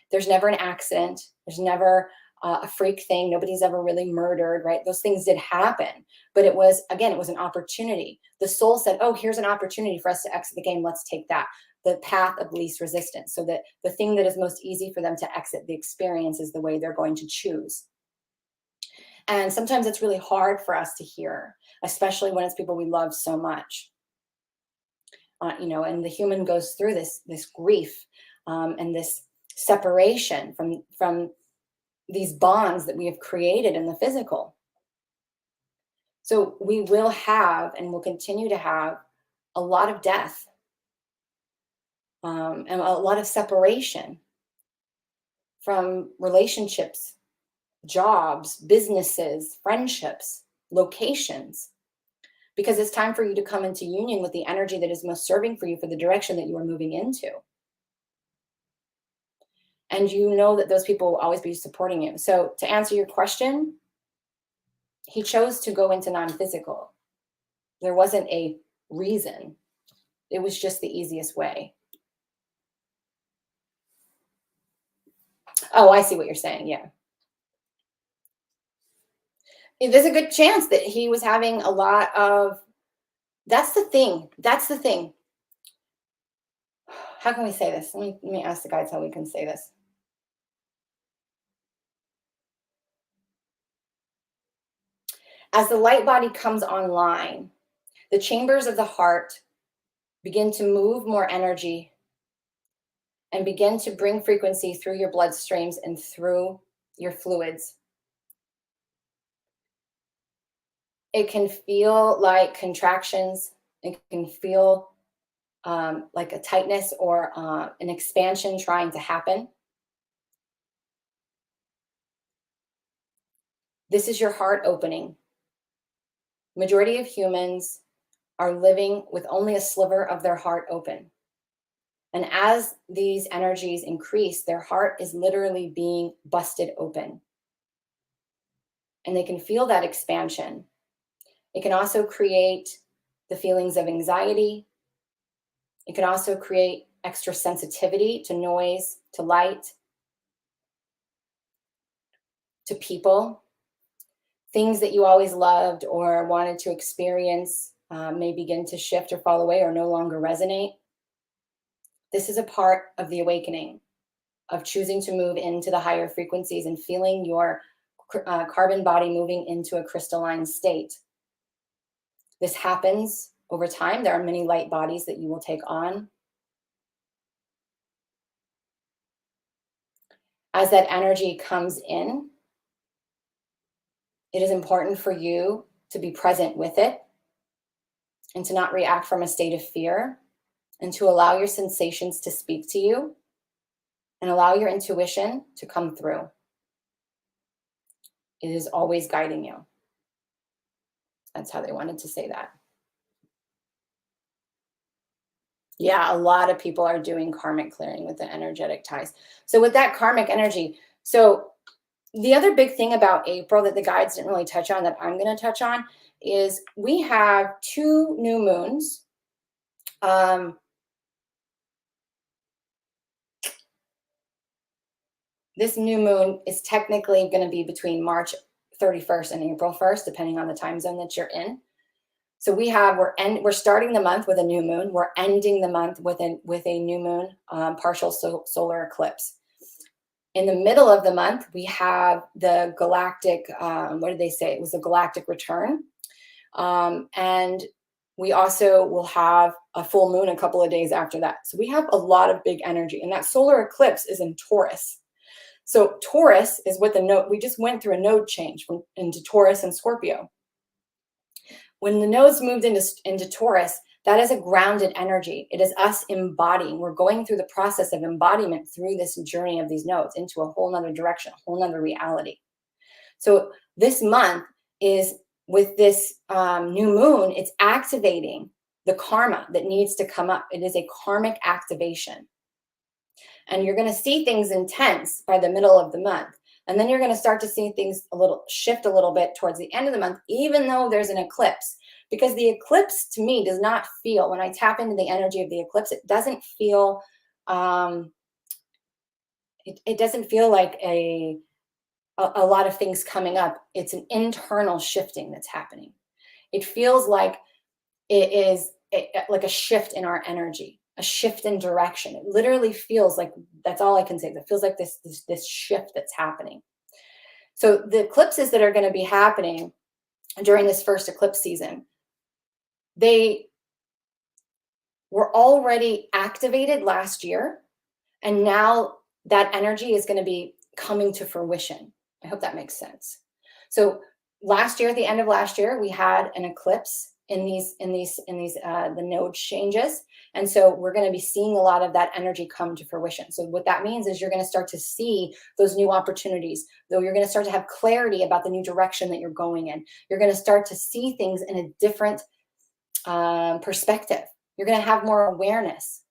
There's never an accident. There's never a freak thing. Nobody's ever really murdered, right? Those things did happen, but it was, again, it was an opportunity. The soul said, oh, here's an opportunity for us to exit the game. Let's take that. The path of least resistance. So that the thing that is most easy for them to exit the experience is the way they're going to choose. And sometimes it's really hard for us to hear, especially when it's people we love so much. And the human goes through this grief and this separation from these bonds that we have created in the physical. So we will have and will continue to have a lot of death and a lot of separation from relationships, jobs, businesses, friendships, locations, because it's time for you to come into union with the energy that is most serving for you for the direction that you are moving into. And you know that those people will always be supporting you. So to answer your question, he chose to go into non-physical. There wasn't a reason. It was just the easiest way. Oh, I see what you're saying. Yeah. There's a good chance that he was having a lot of, that's the thing. That's the thing. How can we say this? Let me ask the guides how we can say this. As the light body comes online, the chambers of the heart begin to move more energy and begin to bring frequency through your bloodstreams and through your fluids. It can feel like contractions. It can feel like a tightness or an expansion trying to happen. This is your heart opening. Majority of humans are living with only a sliver of their heart open. And as these energies increase, their heart is literally being busted open. And they can feel that expansion. It can also create the feelings of anxiety. It can also create extra sensitivity to noise, to light, to people. Things that you always loved or wanted to experience may begin to shift or fall away or no longer resonate. This is a part of the awakening, of choosing to move into the higher frequencies and feeling your carbon body moving into a crystalline state. This happens over time. There are many light bodies that you will take on. As that energy comes in, it is important for you to be present with it and to not react from a state of fear, and to allow your sensations to speak to you and allow your intuition to come through. It is always guiding you. That's how they wanted to say that. Yeah, a lot of people are doing karmic clearing with the energetic ties. So with that karmic energy, so the other big thing about April that the guides didn't really touch on that I'm going to touch on is we have 2 new moons. This new moon is technically going to be between March 31st and April 1st, depending on the time zone that you're in. So we're starting the month with a new moon. We're ending the month with a new moon, partial solar eclipse. In the middle of the month, we have the galactic, what did they say? It was the galactic return. And we also will have a full moon a couple of days after that. So we have a lot of big energy, and that solar eclipse is in Taurus. So Taurus is what the node, we just went through a node change into Taurus and Scorpio. When the nodes moved into Taurus, that is a grounded energy. It is us embodying. We're going through the process of embodiment through this journey of these nodes into a whole nother direction, a whole nother reality. So this month is with this new moon, it's activating the karma that needs to come up. It is a karmic activation. And you're going to see things intense by the middle of the month. And then you're going to start to see things shift a little bit towards the end of the month, even though there's an eclipse. Because the eclipse to me does not feel, when I tap into the energy of the eclipse, it doesn't feel, it doesn't feel like a a lot of things coming up. It's an internal shifting that's happening. It feels like it is like a shift in our energy, a shift in direction. It literally feels like, that's all I can say. It feels like this shift that's happening. So the eclipses that are going to be happening during this first eclipse season, they were already activated last year, and now that energy is going to be coming to fruition. I hope that makes sense. So last year, at the end of last year, we had an eclipse in the node changes. And so we're going to be seeing a lot of that energy come to fruition. So what that means is you're going to start to see those new opportunities, though you're going to start to have clarity about the new direction that you're going in. You're going to start to see things in a different perspective. You're going to have more awareness,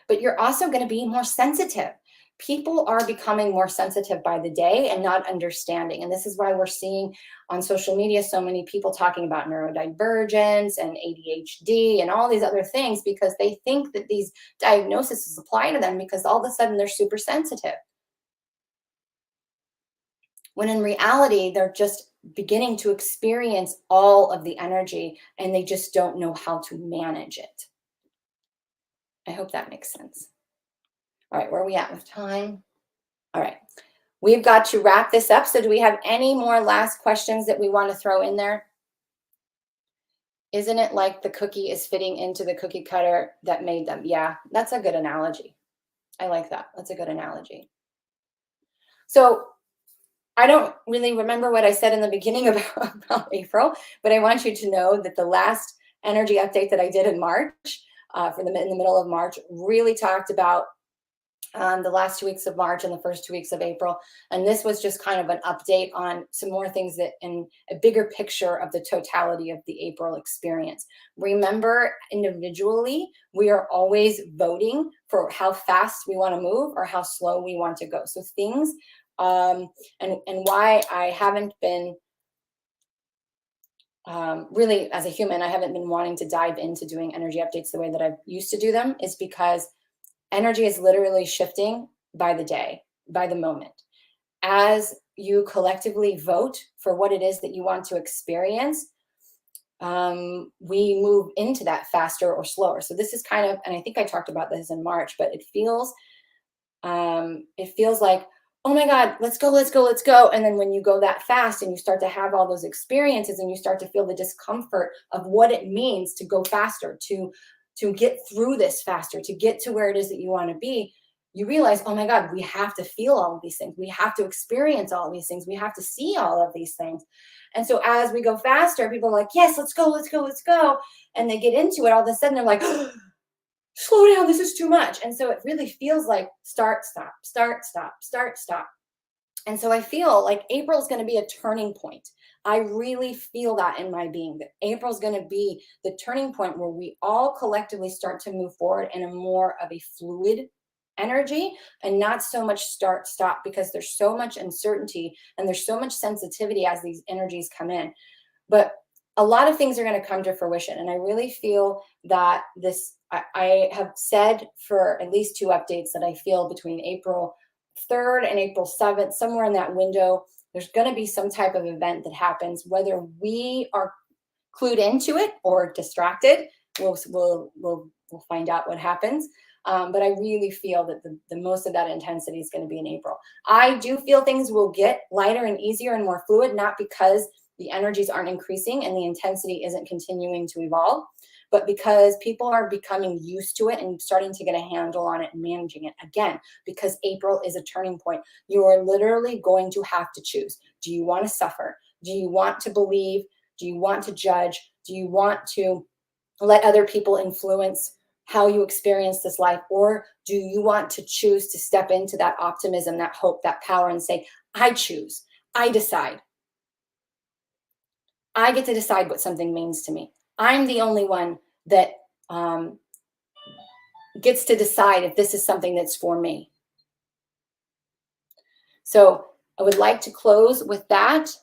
but you're also going to be more sensitive. People are becoming more sensitive by the day and not understanding. And this is why we're seeing on social media so many people talking about neurodivergence and ADHD and all these other things, because they think that these diagnoses apply to them because all of a sudden they're super sensitive. When in reality, they're just beginning to experience all of the energy and they just don't know how to manage it. I hope that makes sense. All right, where are we at with time? All right, we've got to wrap this up. So do we have any more last questions that we want to throw in there? Isn't it like the cookie is fitting into the cookie cutter that made them? Yeah, that's a good analogy. I like that. That's a good analogy. So I don't really remember what I said in the beginning about April, but I want you to know that the last energy update that I did in March, in the middle of March, really talked about the last 2 weeks of March and the first 2 weeks of April. And this was just kind of an update on some more things that in a bigger picture of the totality of the April experience. Remember, individually, we are always voting for how fast we want to move or how slow we want to go. So things, and why I haven't been really, as a human, I haven't been wanting to dive into doing energy updates the way that I used to do them, is because energy is literally shifting by the day, by the moment. As you collectively vote for what it is that you want to experience, we move into that faster or slower. So this is kind of, and I think I talked about this in March, but it feels like, oh my God, let's go, let's go, let's go. And then when you go that fast and you start to have all those experiences and you start to feel the discomfort of what it means to go faster, to get through this faster, to get to where it is that you want to be, you realize, oh my God, we have to feel all of these things. We have to experience all of these things. We have to see all of these things. And so as we go faster, people are like, yes, let's go, let's go, let's go. And they get into it. All of a sudden they're like, slow down, this is too much. And so it really feels like start, stop, start, stop, start, stop. And so I feel like April is going to be a turning point. I really feel that in my being, that April is going to be the turning point where we all collectively start to move forward in a more of a fluid energy and not so much start, stop, because there's so much uncertainty and there's so much sensitivity as these energies come in. But a lot of things are going to come to fruition. And I really feel that this, I have said for at least 2 updates that I feel between April 3rd and April 7th, somewhere in that window, there's going to be some type of event that happens, whether we are clued into it or distracted. We'll find out what happens. But I really feel that the most of that intensity is going to be in April. I do feel things will get lighter and easier and more fluid, not because the energies aren't increasing and the intensity isn't continuing to evolve, but because people are becoming used to it and starting to get a handle on it and managing it again, because April is a turning point. You are literally going to have to choose. Do you want to suffer? Do you want to believe? Do you want to judge? Do you want to let other people influence how you experience this life? Or do you want to choose to step into that optimism, that hope, that power, and say, I choose, I decide. I get to decide what something means to me. I'm the only one that gets to decide if this is something that's for me. So I would like to close with that.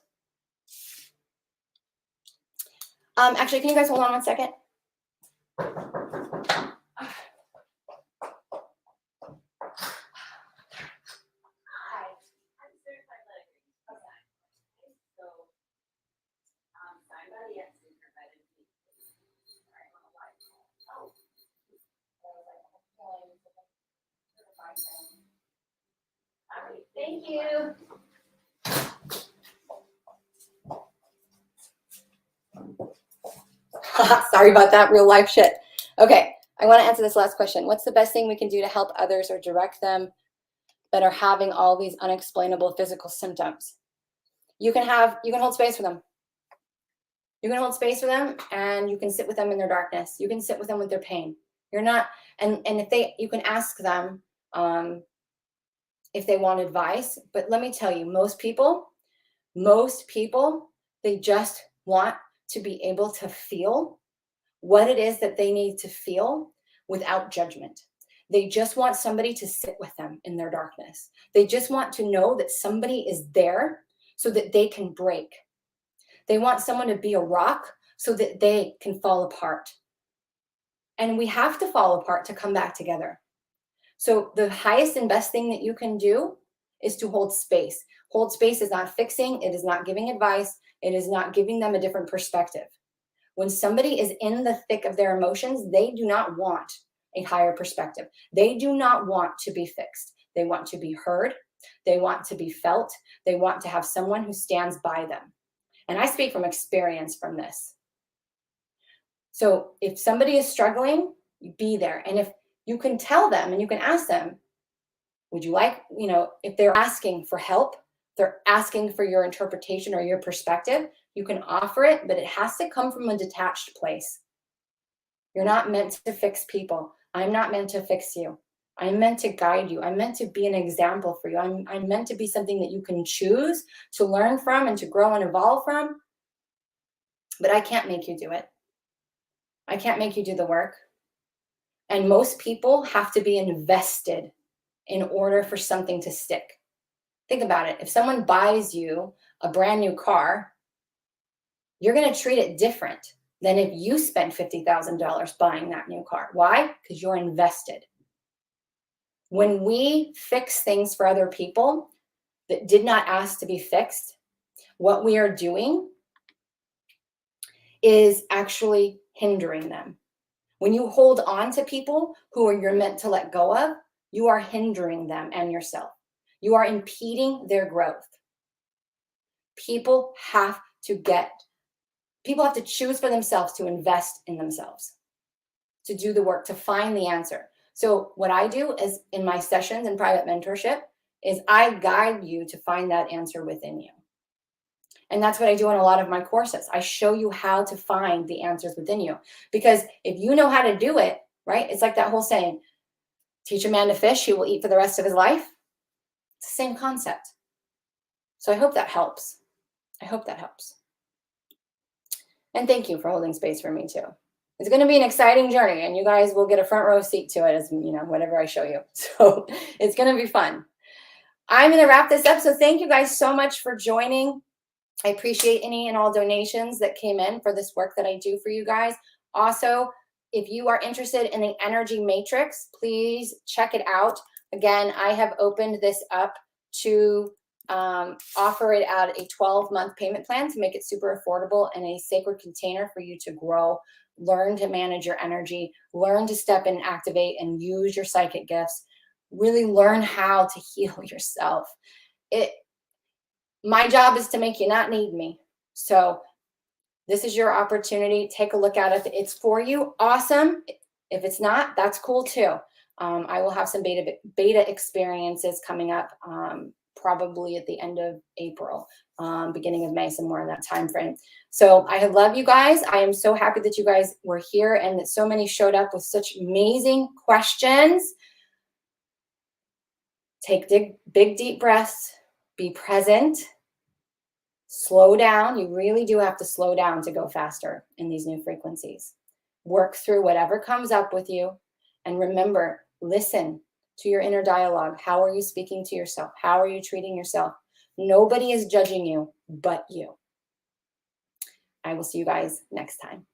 Actually, can you guys hold on one second? Thank you. Sorry about that, real life shit. Okay, I want to answer this last question. What's the best thing we can do to help others or direct them that are having all these unexplainable physical symptoms? You can hold space for them. You can hold space for them, and you can sit with them in their darkness. You can sit with them with their pain. You're not, and if you can ask them if they want advice. But let me tell you, most people, they just want to be able to feel what it is that they need to feel without judgment. They just want somebody to sit with them in their darkness. They just want to know that somebody is there so that they can break. They want someone to be a rock so that they can fall apart. And we have to fall apart to come back together. So the highest and best thing that you can do is to hold space. Hold space is not fixing. It is not giving advice. It is not giving them a different perspective. When somebody is in the thick of their emotions, they do not want a higher perspective. They do not want to be fixed. They want to be heard. They want to be felt. They want to have someone who stands by them. And I speak from experience from this. So if somebody is struggling, be there. And if you can tell them and you can ask them, would you like, if they're asking for help, they're asking for your interpretation or your perspective, you can offer it, but it has to come from a detached place. You're not meant to fix people. I'm not meant to fix you. I'm meant to guide you. I'm meant to be an example for you. I'm meant to be something that you can choose to learn from and to grow and evolve from. But I can't make you do it. I can't make you do the work. And most people have to be invested in order for something to stick. Think about it. If someone buys you a brand new car, you're going to treat it different than if you spent $50,000 buying that new car. Why? Because you're invested. When we fix things for other people that did not ask to be fixed, what we are doing is actually hindering them. When you hold on to people who you're meant to let go of, you are hindering them and yourself. You are impeding their growth. People have to choose for themselves to invest in themselves, to do the work, to find the answer. So what I do is in my sessions and private mentorship is I guide you to find that answer within you. And that's what I do in a lot of my courses. I show you how to find the answers within you. Because if you know how to do it, right? It's like that whole saying, teach a man to fish, he will eat for the rest of his life. It's the same concept. So I hope that helps. I hope that helps. And thank you for holding space for me too. It's going to be an exciting journey, and you guys will get a front row seat to it as whatever I show you. So it's going to be fun. I'm going to wrap this up. So thank you guys so much for joining. I appreciate any and all donations that came in for this work that I do for you guys. Also, if you are interested in the energy matrix, please check it out. Again, I have opened this up to offer it at a 12-month payment plan to make it super affordable and a sacred container for you to grow, learn to manage your energy, learn to step in, activate, and use your psychic gifts. Really learn how to heal yourself. My job is to make you not need me. So this is your opportunity. Take a look at it. If it's for you, awesome. If it's not, that's cool too. I will have some beta experiences coming up probably at the end of April, beginning of May, somewhere in that time frame. So I love you guys. I am so happy that you guys were here and that so many showed up with such amazing questions. Take big, deep breaths. Be present. Slow down. You really do have to slow down to go faster in these new frequencies. Work through whatever comes up with you. And remember, listen to your inner dialogue. How are you speaking to yourself? How are you treating yourself? Nobody is judging you but you. I will see you guys next time.